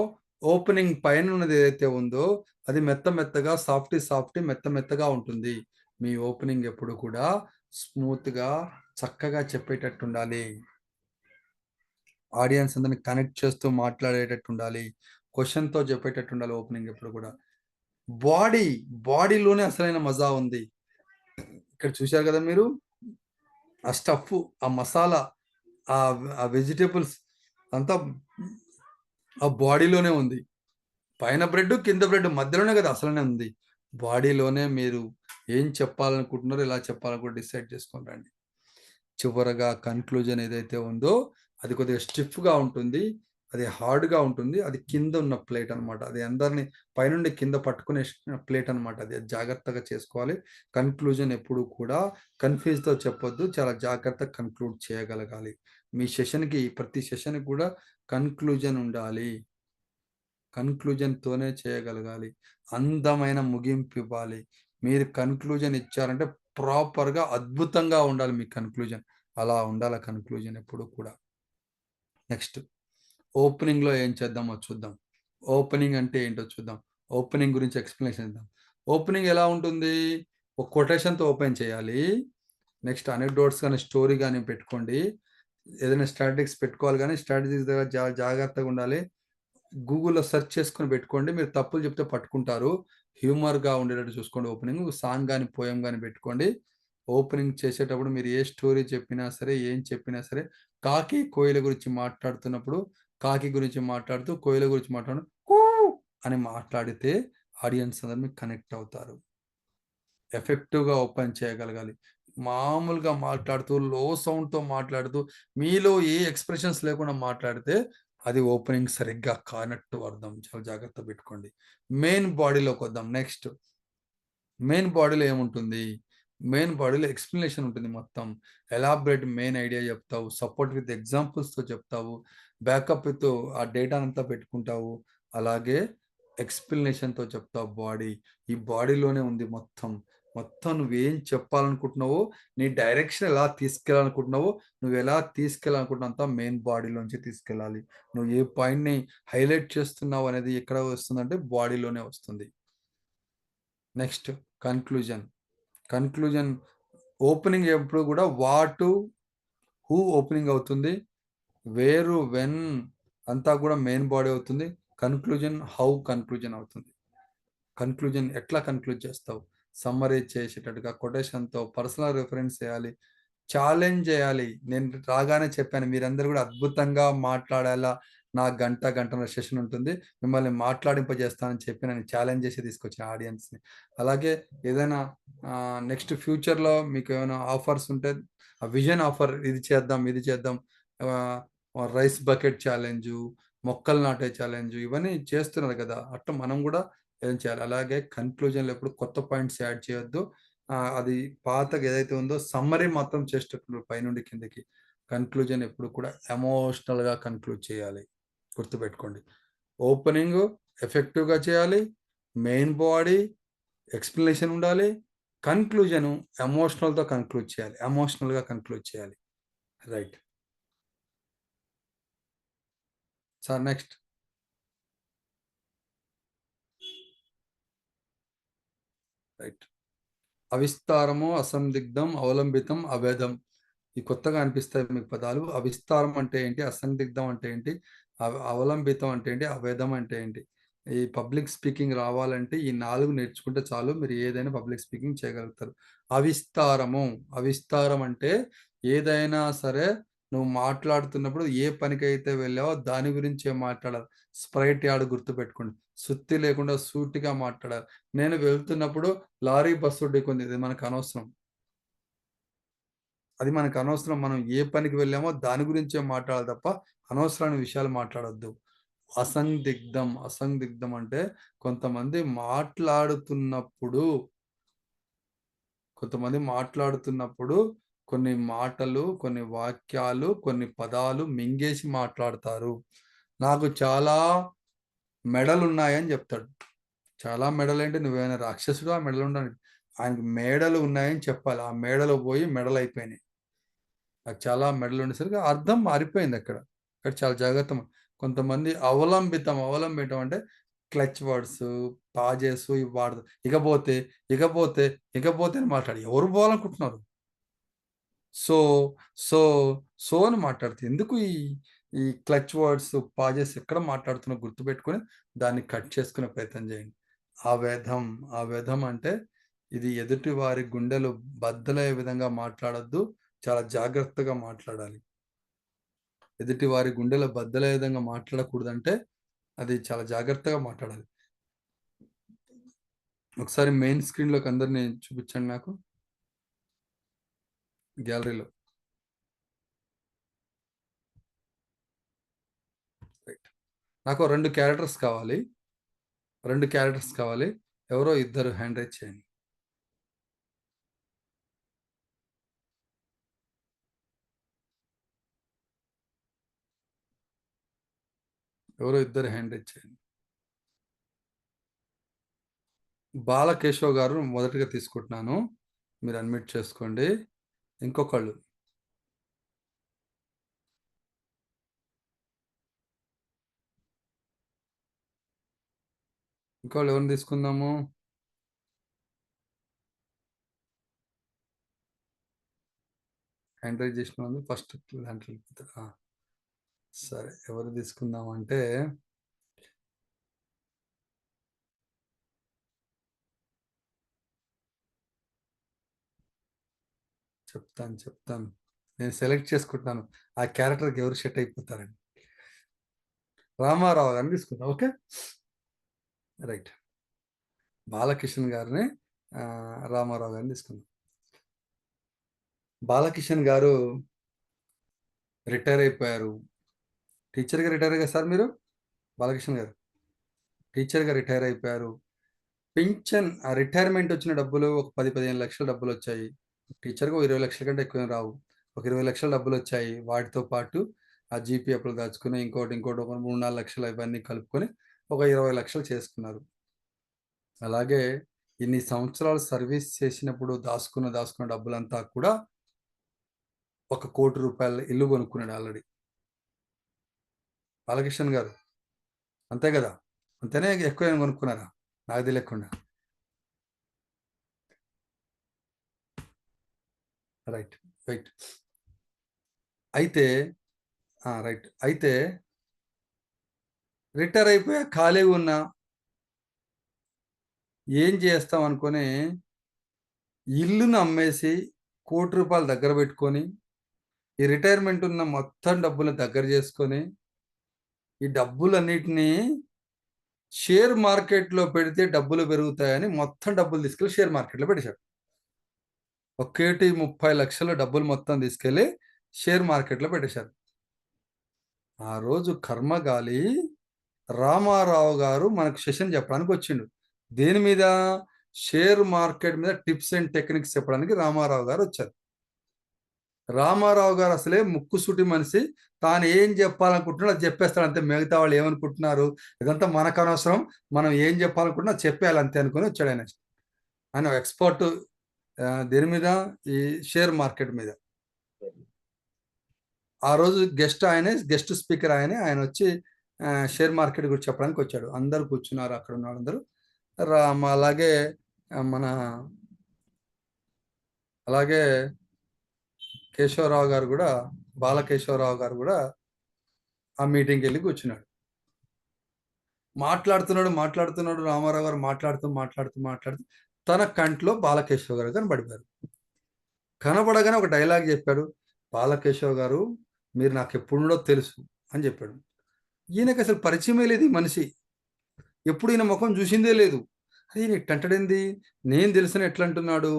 ఓపెనింగ్ పైన ఉన్నది ఏదైతే ఉందో అది మెత్తగా సాఫ్టీ మెత్తగా ఉంటుంది. మీ ఓపెనింగ్ ఎప్పుడు కూడా స్మూత్గా చక్కగా చెప్పేటట్టు ఉండాలి. ఆడియన్స్ అందరిని కనెక్ట్ చేస్తూ మాట్లాడేటట్టు ఉండాలి. క్వశ్చన్తో చెప్పేటట్టు ఉండాలి ఓపెనింగ్ ఎప్పుడు కూడా. బాడీలోనే అసలైన మజా ఉంది. ఇక్కడ చూశారు కదా మీరు, ఆ స్టఫ్, ఆ మసాలా, ఆ వెజిటేబుల్స్ అంతా ఆ బాడీలోనే ఉంది. పైన బ్రెడ్, కింద బ్రెడ్, మధ్యలోనే కదా అసలనే ఉంది. బాడీలోనే మీరు ఏం చెప్పాలనుకుంటున్నారో, ఎలా చెప్పాలనుకుంటారో డిసైడ్ చేసుకొని రండి. చివరగా కన్క్లూజన్ ఏదైతే ఉందో అది కొద్దిగా స్టిఫ్గా ఉంటుంది, అది హార్డ్గా ఉంటుంది. అది కింద ఉన్న ప్లేట్ అనమాట. అది అందరినీ పైనుండి కింద పట్టుకునే ప్లేట్ అనమాట. అది జాగ్రత్తగా చేసుకోవాలి. కన్క్లూజన్ ఎప్పుడు కూడా కన్ఫ్యూజ్తో చెప్పొద్దు, చాలా జాగ్రత్తగా కన్క్లూడ్ చేయగలగాలి. మీ సెషన్కి, ప్రతి సెషన్కి కూడా కన్క్లూజన్ ఉండాలి. కన్క్లూజన్తోనే చేయగలగాలి. అందమైన ముగింపు ఇవ్వాలి. మీరు కన్క్లూజన్ ఇచ్చారంటే ప్రాపర్గా అద్భుతంగా ఉండాలి మీ కన్క్లూజన్. అలా ఉండాలి కన్క్లూజన్ ఎప్పుడు కూడా. నెక్స్ట్ ఓపెనింగ్లో ఏం చేద్దామో చూద్దాం. ఓపెనింగ్ అంటే ఏంటో చూద్దాం. ఓపెనింగ్ గురించి ఎక్స్ప్లెనేషన్ ఇద్దాం. ఓపెనింగ్ ఎలా ఉంటుంది? ఒక కొటేషన్తో ఓపెన్ చేయాలి. నెక్స్ట్ అనెక్డోట్స్ కానీ స్టోరీ కానీ పెట్టుకోండి. ఏదైనా స్ట్రాటజిక్స్ పెట్టుకోవాలి, కానీ స్ట్రాటజిక్స్ దగ్గర జాగ్రత్తగా ఉండాలి. గూగుల్లో సెర్చ్ చేసుకొని పెట్టుకోండి. మీరు తప్పులు చెప్తే పట్టుకుంటారు. హ్యూమర్గా ఉండేటట్టు చూసుకోండి. ఓపెనింగ్ సాంగ్ కానీ పోయం కానీ పెట్టుకోండి. ఓపెనింగ్ చేసేటప్పుడు మీరు ఏ స్టోరీ చెప్పినా సరే, ఏం చెప్పినా సరే, కాకి కోయిల గురించి మాట్లాడుతున్నప్పుడు కాకి గురించి మాట్లాడుతూ కోయిల గురించి మాట్లాడు అని మాట్లాడితే ఆడియన్స్ అందరూ మీకు కనెక్ట్ అవుతారు. ఎఫెక్టివ్గా ఓపెన్ చేయగలగాలి. మామూలుగా మాట్లాడుతూ, లో సౌండ్‌తో మాట్లాడుతూ, మీలో ఏ ఎక్స్‌ప్రెషన్స్ లేకుండా మాట్లాడితే అది ఓపెనింగ్ సరిగ్గా కానట్టు అర్థం. చాలా జాగ్రత్తగా పెట్టుకోండి. మెయిన్ బాడీలోకొద్దాం. నెక్స్ట్ మెయిన్ బాడీలో ఏముంటుంది? మెయిన్ బాడీలో ఎక్స్‌ప్లనేషన్ ఉంటుంది మొత్తం. ఎలాబరేట్ మెయిన్ ఐడియా చెప్తావు. సపోర్ట్ విత్ ఎగ్జాంపుల్స్‌తో చెప్తావు. బ్యాకప్ విత్ ఆ డేటానంతా పెట్టుకుంటావు. అలాగే ఎక్స్‌ప్లనేషన్‌తో చెప్తావు బాడీ. ఈ బాడీలోనే ఉంది మొత్తం. మొత్తం నువ్వేం చెప్పాలనుకుంటున్నావో, నీ డైరెక్షన్ ఎలా తీసుకెళ్ళాలనుకుంటున్నావో, నువ్వెలా తీసుకెళ్ళాలనుకుంటున్నావు అంతా మెయిన్ బాడీలోంచి తీసుకెళ్ళాలి. నువ్వు ఏ పాయింట్‌ని హైలైట్ చేస్తున్నావు అనేది ఎక్కడ వస్తుందంటే బాడీలోనే వస్తుంది. Next conclusion. కన్క్లూజన్ ఓపెనింగ్ ఎప్పుడు కూడా వాట్, హూ ఓపెనింగ్ అవుతుంది. వేరు, వెన్ అంతా కూడా మెయిన్ బాడీ అవుతుంది. కన్క్లూజన్ హౌ కన్క్లూజన్ అవుతుంది. కన్క్లూజన్ ఎట్లా కన్క్లూడ్ చేస్తావు? సమ్మరీ చేసేటట్టుగా కొటేషన్‌తో పర్సనల్ రిఫరెన్స్ చేయాలి. ఛాలెంజ్ చేయాలి. నేను రాగానే చెప్పాను మీరందరూ కూడా అద్భుతంగా మాట్లాడేలా నా గంటన్నర సెషన్ ఉంటుంది. మిమ్మల్ని మాట్లాడింపజేస్తానని చెప్పి నన్ను ఛాలెంజ్ చేసి తీసుకొచ్చిన ఆడియన్స్‌ని. అలాగే ఏదైనా నెక్స్ట్ ఫ్యూచర్‌లో మీకు ఏమైనా ఆఫర్స్ ఉంటే ఆ విజన్ ఆఫర్ ఇది చేద్దాం, ఇది చేద్దాం. ఆహ్, రైస్ బకెట్ ఛాలెంజు, మొక్కలు నాటే ఛాలెంజు ఇవన్నీ చేస్తున్నారు కదా! అట్లా మనం కూడా ఏం చేయాలి. అలాగే కన్క్లూజన్‌లో ఎప్పుడు కొత్త పాయింట్స్ యాడ్ చేయొద్దు. అది పాతగా ఏదైతే ఉందో సమ్మరీ మాత్రం చేసేటప్పుడు పైనుండి కిందకి. కన్క్లూజన్ ఎప్పుడు కూడా ఎమోషనల్‌గా కన్క్లూడ్ చేయాలి. గుర్తుపెట్టుకోండి. ఓపెనింగ్ ఎఫెక్టివ్‌గా చేయాలి. మెయిన్ బాడీ ఎక్స్‌ప్లనేషన్ ఉండాలి. కన్క్లూజన్ ఎమోషనల్‌తో కన్క్లూడ్ చేయాలి. ఎమోషనల్‌గా కన్క్లూడ్ చేయాలి. రైట్. Sir next. రైట్. అవిస్తారము, అసందిగ్ధం, అవలంబితం, అభేదం. ఈ కొత్తగా అనిపిస్తాయి మీకు పదాలు. అవిస్తారం అంటే ఏంటి? అసందిగ్ధం అంటే ఏంటి? అవలంబితం అంటే ఏంటి? అభేదం అంటే ఏంటి? ఈ పబ్లిక్ స్పీకింగ్ రావాలంటే ఈ 4 నేర్చుకుంటే చాలు. మీరు ఏదైనా పబ్లిక్ స్పీకింగ్ చేయగలుగుతారు. అవిస్తారము. అవిస్తారం అంటే ఏదైనా సరే నువ్వు మాట్లాడుతున్నప్పుడు ఏ పనికైతే వెళ్ళావో దాని గురించే మాట్లాడాలి. స్ప్రైట్ యార్డ్ గుర్తుపెట్టుకోండి. సుత్తి లేకుండా సూటిగా మాట్లాడాలి. నేను వెళ్తున్నప్పుడు లారీ బస్సు ఢీకొంది. ఇది మనకు అనవసరం. అది మనకు అనవసరం. మనం ఏ పనికి వెళ్ళామో దాని గురించే మాట్లాడాలి తప్ప అనవసరమైన విషయాలు మాట్లాడొద్దు. అసందిగ్ధం. అసందిగ్ధం అంటే కొంతమంది మాట్లాడుతున్నప్పుడు కొన్ని మాటలు, కొన్ని వాక్యాలు, కొన్ని పదాలు మింగేసి మాట్లాడతారు. నాకు చాలా మెడలున్నాయని చెప్తాడు. చాలా మెడలేంటి? నువ్వేమైనా రాక్షసుడా? మెడలు ఉండడానికి. ఆయనకి మేడలు ఉన్నాయని చెప్పాలి. ఆ మేడలో పోయి మెడలయిపోయినాయి. నాకు చాలా మెడలు ఉండేసరికి అర్థం మారిపోయింది అక్కడ. అక్కడ చాలా జాగ్రత్త. కొంతమంది అవలంబితం అంటే క్లచ్ వర్డ్స్, పాజెస్ ఇవి వాడతారు. ఇకపోతే అని మాట్లాడి ఎవరు పోవాలనుకుంటున్నారు? సో, సో, సో అని మాట్లాడితే ఎందుకు ఈ ఈ క్లచ్ వర్డ్స్, పాజెస్ ఎక్కడ మాట్లాడుతున్నారో గుర్తుపెట్టుకొని దాన్ని కట్ చేసుకునే ప్రయత్నం చేయండి. ఆవేదం అంటే ఇది ఎదుటి వారి గుండెలు బద్దలయ్యే విధంగా మాట్లాడొద్దు. చాలా జాగ్రత్తగా మాట్లాడాలి. ఎదుటి వారి గుండెలు బద్దలయ్యే విధంగా మాట్లాడకూడదంటే అది చాలా జాగ్రత్తగా మాట్లాడాలి. ఒకసారి మెయిన్ స్క్రీన్‌లోకి అందరిని చూపించండి నాకు. గ్యాలరీలో. రైట్. నాకు 2 క్యారెక్టర్స్ కావాలి. 2 క్యారెక్టర్స్ కావాలి. ఎవరో ఇద్దరు హ్యాండ్ రైజ్ చేయండి. ఎవరో ఇద్దరు హ్యాండ్ రైజ్ చేయండి. బాలకేశవ్ గారు మొదటగా తీసుకుంటున్నాను. మీరు అన్మ్యూట్ చేసుకోండి. ఇంకొకళ్ళు. ఇంకోళ్ళు ఎవరిని తీసుకుందాము? హ్యాండ్ రైజ్ చేసిన వాళ్ళు ఫస్ట్ దాంట్లో వెళ్ళిపోతారు. సరే ఎవరు తీసుకుందామంటే చెప్తాను. నేను సెలెక్ట్ చేసుకుంటున్నాను. ఆ క్యారెక్టర్‌కి ఎవరు సెట్ అయిపోతారని. రామారావు గారిని తీసుకుందాం. ఓకే. రైట్. బాలకృష్ణ గారిని రామారావు గారిని తీసుకుందాం. బాలకిషన్ గారు రిటైర్ అయిపోయారు. టీచర్గా రిటైర్ అయ్యారు సార్ మీరు? బాలకిషన్ గారు టీచర్గా రిటైర్ అయిపోయారు. పింఛన్ ఆ రిటైర్మెంట్ వచ్చిన డబ్బులు ఒక 10-15 లక్షల డబ్బులు వచ్చాయి. టీచర్గా 20 లక్షల కంటే ఎక్కువ రావు. ఒక 20 లక్షల డబ్బులు వచ్చాయి. వాటితో పాటు ఆ జీపీఎఫ్లు దాచుకుని ఇంకోటి ఒక 3-4 లక్షలు ఇవన్నీ కలుపుకొని ఒక 20 లక్షలు చేసుకున్నారు. అలాగే ఇన్ని సంవత్సరాలు సర్వీస్ చేసినప్పుడు దాచుకున్న డబ్బులంతా కూడా ₹1 కోటి ఇల్లు కొనుక్కున్నాడు ఆల్రెడీ బాలకిషన్ గారు. అంతే కదా? అంతేనే ఎక్కువ ఏమైనా కొనుక్కున్నారా? నాకు తెలియకుండా. రైట్ రైట్ అయితే రైట్ అయితే రిటైర్ అయిపోయా ఖాళీగా ఉన్నా ఏం చేస్తాం అనుకొని ఇల్లును అమ్మేసి ₹1 కోటి దగ్గర పెట్టుకొని ఈ రిటైర్మెంట్ ఉన్న మొత్తం డబ్బులు దగ్గర చేసుకొని ఈ డబ్బులన్నిటినీ షేర్ మార్కెట్లో పెడితే డబ్బులు పెరుగుతాయని మొత్తం డబ్బులు తీసుకెళ్ళి షేర్ మార్కెట్లో పెట్టేశాడు. 1,30 లక్షల డబ్బులు మొత్తం తీసుకెళ్ళి షేర్ మార్కెట్లో పెట్టేశారు. ఆ రోజు కర్మగాలి రామారావు గారు మనకు సెషన్ చెప్పడానికి వచ్చిండు. దేని మీద? షేర్ మార్కెట్ మీద టిప్స్ అండ్ టెక్నిక్స్ చెప్పడానికి రామారావు గారు వచ్చారు. రామారావు గారు అసలే ముక్కుసూటి మనిషి. తాను ఏం చెప్పాలనుకుంటున్నాడో అది చెప్పేస్తాడు అంతే. మిగతా వాళ్ళు ఏమనుకుంటున్నారు ఇదంతా మనకు అనవసరం, మనం ఏం చెప్పాలనుకుంటున్నా చెప్పేయాలి అంతే అనుకుని వచ్చాడు ఆయన. ఆయన ఎక్స్పర్ట్ దేని మీద? ఈ షేర్ మార్కెట్ మీద. ఆ రోజు గెస్ట్ స్పీకర్ ఆయన వచ్చి షేర్ మార్కెట్ గురించి చెప్పడానికి వచ్చాడు. అందరూ కూర్చున్నారు, అక్కడ ఉన్న వాళ్ళందరూ. అలాగే కేశవరావు గారు కూడా, బాలకేశవరావు గారు కూడా ఆ మీటింగ్కి వెళ్ళి కూర్చున్నాడు. మాట్లాడుతున్నాడు రామారావు గారు మాట్లాడుతూ తన కంట్లో బాలకేశవ గారు కనబడిపోయారు. కనబడగానే ఒక డైలాగ్ చెప్పాడు. బాలకేశవ గారు మీరు నాకు ఎప్పుడుండో తెలుసు అని చెప్పాడు. ఈయనకి అసలు పరిచయమే లేదు ఈ మనిషి, ఎప్పుడు ఈయన ముఖం చూసిందే లేదు. అది ఈయన ఇట్టంటడింది, నేను తెలిసిన ఎట్లా అంటున్నాడు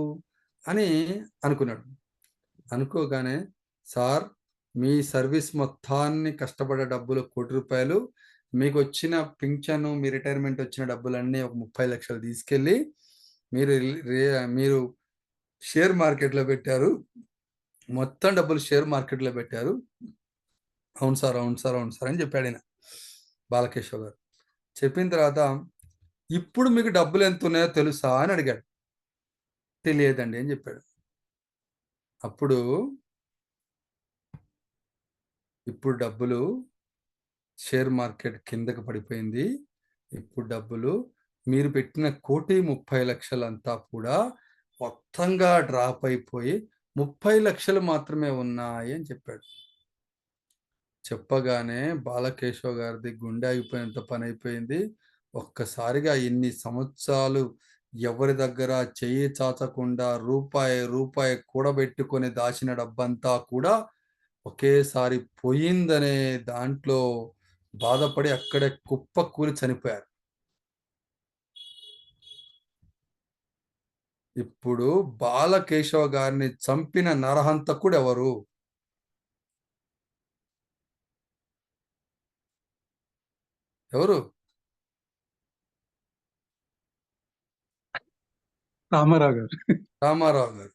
అని అనుకున్నాడు. అనుకోగానే సార్ మీ సర్వీస్ మొత్తాన్ని కష్టపడే డబ్బులు ₹1 కోటి, మీకు వచ్చిన పింఛను మీ రిటైర్మెంట్ వచ్చిన డబ్బులన్నీ ఒక 30 లక్షలు తీసుకెళ్ళి మీరు షేర్ మార్కెట్లో పెట్టారు, మొత్తం డబ్బులు షేర్ మార్కెట్లో పెట్టారు. అవును సార్ అని చెప్పాడు ఆయన బాలకేశవ గారు. చెప్పిన తర్వాత ఇప్పుడు మీకు డబ్బులు ఎంత ఉన్నాయో తెలుసా అని అడిగాడు. తెలియదండి అని చెప్పాడు. అప్పుడు ఇప్పుడు డబ్బులు షేర్ మార్కెట్ కిందకి పడిపోయింది. ఇప్పుడు డబ్బులు మీరు పెట్టిన ₹1,30,00,000 అంతా కూడా మొత్తంగా డ్రాప్ అయిపోయి 30 లక్షలు మాత్రమే ఉన్నాయి అని చెప్పాడు. చెప్పగానే బాలకేశవ గారిది గుండె ఆగిపోయేంత పని అయిపోయింది. ఒక్కసారిగా ఇన్ని సంవత్సరాలు ఎవరి దగ్గర చెయ్యి చాచకుండా రూపాయి కూడబెట్టుకొని దాచిన డబ్బంతా కూడా ఒకేసారి పోయిందనే దాంట్లో బాధపడి అక్కడే కుప్ప కూలి చనిపోయారు. ఇప్పుడు బాలకేశవ గారిని చంపిన నరహంతకుడు ఎవరు? రామారావు గారు.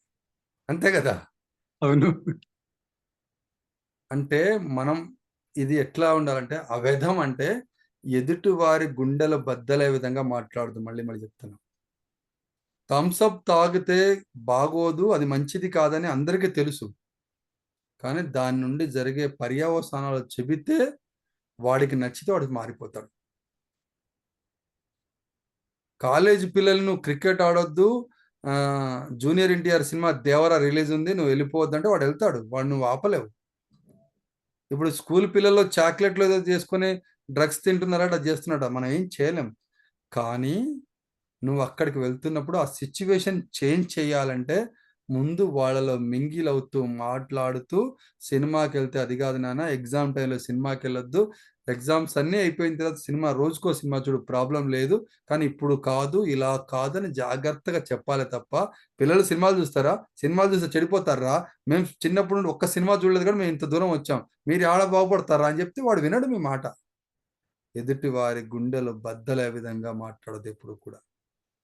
అంతే కదా? అవును. అంటే మనం ఇది ఎట్లా ఉండాలంటే, అవేధం అంటే ఎదుటి వారి గుండెలు బద్దలే విధంగా మాట్లాడదు. మళ్ళీ చెప్తున్నాం. థమ్సప్ తాగితే బాగోదు, అది మంచిది కాదని అందరికీ తెలుసు. కానీ దాని నుండి జరిగే పర్యవసానాలు చెబితే వాడికి నచ్చితే వాడికి మారిపోతాడు. కాలేజీ పిల్లలు నువ్వు క్రికెట్ ఆడొద్దు, junior NTR cinema Devara release ఉంది, నువ్వు వెళ్ళిపోవద్దు అంటే వాడు వెళ్తాడు. వాడు నువ్వు ఆపలేవు. ఇప్పుడు స్కూల్ పిల్లల్లో చాక్లెట్లు ఏదో చేసుకొని డ్రగ్స్ తింటున్నారట, అది చేస్తున్నారట, మనం ఏం చేయలేం. కానీ నువ్వు అక్కడికి వెళ్తున్నప్పుడు ఆ సిచ్యువేషన్ చేంజ్ చేయాలంటే ముందు వాళ్ళలో మింగిల్ అవుతూ మాట్లాడుతూ, సినిమాకి వెళ్తే అది కాదు నాన్న, ఎగ్జామ్ టైంలో సినిమాకి వెళ్ళొద్దు, ఎగ్జామ్స్ అన్నీ అయిపోయిన తర్వాత సినిమా రోజుకో సినిమా చూడు, ప్రాబ్లం లేదు. కానీ ఇప్పుడు కాదు, ఇలా కాదని జాగ్రత్తగా చెప్పాలి తప్ప, పిల్లలు సినిమాలు చూస్తారా? సినిమాలు చూస్తే చెడిపోతారా? మేము చిన్నప్పుడు నుండి ఒక్క సినిమా చూడలేదు కానీ మేము ఇంత దూరం వచ్చాం, మీరు ఆడ బాగుపడతారా అని చెప్తే వాడు వినడు మీ మాట. ఎదుటి వారి గుండెలు బద్దలే విధంగా మాట్లాడదు ఎప్పుడు కూడా.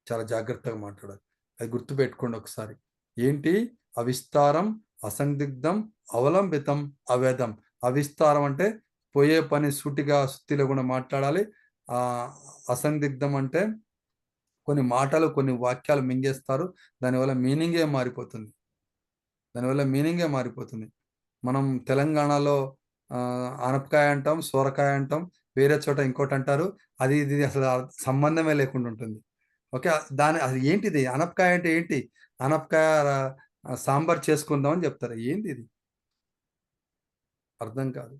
చాలా జాగ్రత్తగా మాట్లాడాలి. అది గుర్తుపెట్టుకోండి ఒకసారి. ఏంటి? అవిస్తారం, అసందిగ్ధం, అవలంబితం, అవేదం. అవిస్తారం అంటే పోయే పని సూటిగా సుత్తిలో కూడా మాట్లాడాలి. అసందిగ్ధం అంటే కొన్ని మాటలు, కొన్ని వాక్యాలు మింగేస్తారు, దానివల్ల మీనింగే మారిపోతుంది. మనం తెలంగాణలో ఆనపకాయ అంటాం, సోరకాయ అంటాం, వేరే చోట ఇంకోటి అంటారు. అది ఇది అసలు సంబంధమే లేకుండా ఉంటుంది. ఓకే, అది ఏంటిది? ఆనపకాయ అంటే ఏంటి? ఆనపకాయ సాంబార్ చేసుకుందాం అని చెప్తారు. ఏంటి ఇది? అర్థం కాదు.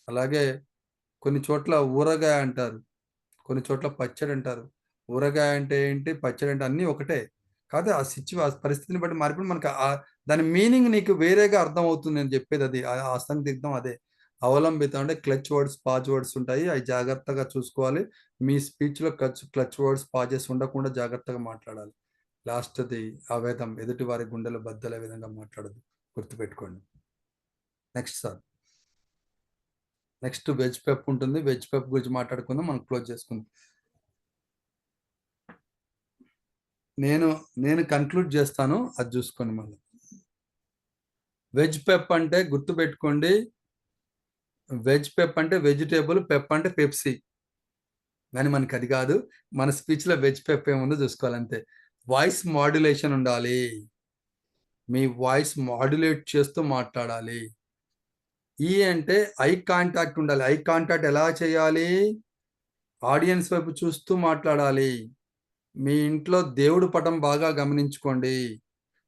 అలాగే కొన్ని చోట్ల ఊరగాయ అంటారు, కొన్ని చోట్ల పచ్చడి అంటారు. ఊరగాయ అంటే ఏంటి, పచ్చడి అంటే అన్నీ ఒకటే కాదు. ఆ పరిస్థితిని బట్టి మారిపోయి మనకు దాని మీనింగ్ నీకు వేరేగా అర్థం అవుతుంది అని చెప్పేది. అది అసందిగ్ధం. అదే అవలంబితం అంటే క్లచ్ వర్డ్స్, పాజ్ వర్డ్స్ ఉంటాయి. అవి జాగ్రత్తగా చూసుకోవాలి. మీ స్పీచ్లో క్లచ్ వర్డ్స్, పాజెస్ ఉండకుండా జాగ్రత్తగా మాట్లాడాలి. లాస్ట్ది అవేదం, ఎదుటి వారి గుండెలు బద్దలే విధంగా మాట్లాడదు. గుర్తుపెట్టుకోండి. Next sir, next veg puff ఉంటుంది. వెజ్ పెప్ గురించి మాట్లాడుకుందాం, మనం క్లోజ్ చేసుకుందాం. నేను కన్క్లూడ్ చేస్తాను, అది చూసుకోండి మళ్ళీ. వెజ్ పెప్ అంటే గుర్తుపెట్టుకోండి, వెజ్ పెప్ అంటే వెజిటేబుల్, పెప్ అంటే పెప్సీ. కానీ మనకి అది కాదు. మన స్పీచ్లో వెజ్ పెప్ ఏముందో చూసుకోవాలి అంతే. వాయిస్ మాడ్యులేషన్ ఉండాలి. మీ వాయిస్ మాడ్యులేట్ చేస్తూ మాట్లాడాలి. అంటే ఐ కాంటాక్ట్ ఉండాలి. ఐ కాంటాక్ట్ ఎలా చేయాలి? ఆడియన్స్ వైపు చూస్తూ మాట్లాడాలి. మీ ఇంట్లో దేవుడు పటం బాగా గమనించుకోండి.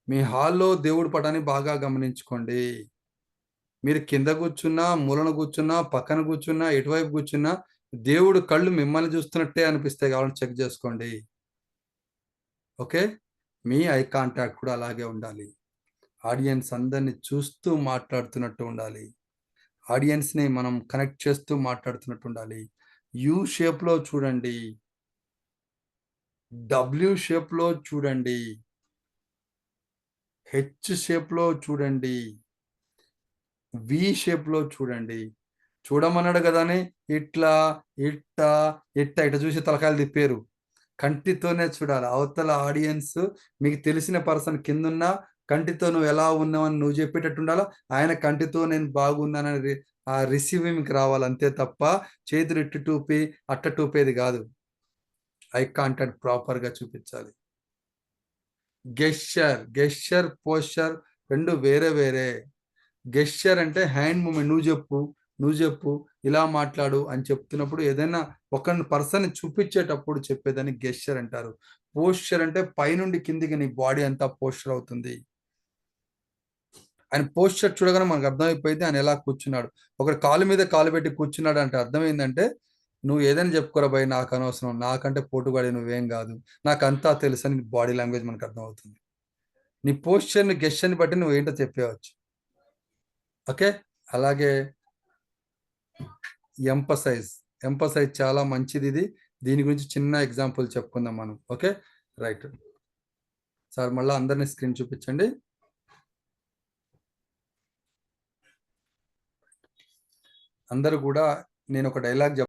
మీ హాల్లో దేవుడు పటాన్ని బాగా గమనించుకోండి. మీరు కింద కూర్చున్నా, మూలన కూర్చున్నా, పక్కన కూర్చున్నా, ఎటువైపు కూర్చున్నా దేవుడు కళ్ళు మిమ్మల్ని చూస్తున్నట్టే అనిపిస్తాయి. కావాలని చెక్ చేసుకోండి. ఓకే, మీ ఐ కాంటాక్ట్ కూడా అలాగే ఉండాలి. ఆడియన్స్ అందరినీ చూస్తూ మాట్లాడుతున్నట్టు ఉండాలి. ఆడియన్స్ని మనం కనెక్ట్ చేస్తూ మాట్లాడుతున్నట్టు ఉండాలి. యూ షేప్లో చూడండి, డబ్ల్యూ షేప్లో చూడండి, హెచ్ షేప్లో చూడండి, వి షేప్లో చూడండి. చూడమన్నాడు కదానే ఇట్లా ఇట్లా ఇట్లా ఇట్లా చూసి తలకాయలు తిప్పారు. కంటితోనే చూడాలి. అవతల ఆడియన్స్, మీకు తెలిసిన పర్సన్ కిందున్నా కంటితో నువ్వు ఎలా ఉన్నావని నువ్వు చెప్పేటట్టు ఉండాలా. ఆయన కంటితో నేను బాగున్నానని ఆ రిసీవింగ్కి రావాలి అంతే తప్ప చేతులు ఇట్టు టూపి అట్ట టూపేది కాదు. ఐ కాంటాక్ట్ ప్రాపర్గా చూపించాలి. గెస్చర్, పోస్చర్ రెండు వేరే వేరే. గెస్చర్ అంటే హ్యాండ్ మూమెంట్, నువ్వు చెప్పు, ఇలా మాట్లాడు అని చెప్తున్నప్పుడు ఏదైనా ఒక పర్సన్ చూపించేటప్పుడు చెప్పేదాన్ని గెస్చర్ అంటారు. పోస్చర్ అంటే పైనుండి కిందికి నీ బాడీ అంతా పోస్చర్ అవుతుంది. ఆయన పోస్చర్ చూడగానే మనకు అర్థమైపోయింది ఆయన ఎలా కూర్చున్నాడు. ఒకటి కాలు మీద కాలు పెట్టి కూర్చున్నాడు అంటే అర్థం ఏంటంటే, నువ్వు ఏదైనా చెప్పుకోరా భయ్, నాకు అనవసరం, నాకంటే పోటుగాడి నువ్వేం కాదు, నాకు అంతా తెలుసు అని బాడీ లాంగ్వేజ్ మనకు అర్థమవుతుంది. నీ పోస్చర్ని, గెస్చర్ని బట్టి నువ్వు ఏంటో చెప్పేవచ్చు. ఓకే, అలాగే ఎంపసైజ్ చాలా మంచిది. దీని గురించి చిన్న ఎగ్జాంపుల్ చెప్పుకుందాం మనం. ఓకే, రైట్ సార్, మళ్ళీ అందరినీ స్క్రీన్ చూపించండి. అందరూ కూడా నేను ఒక డైలాగ్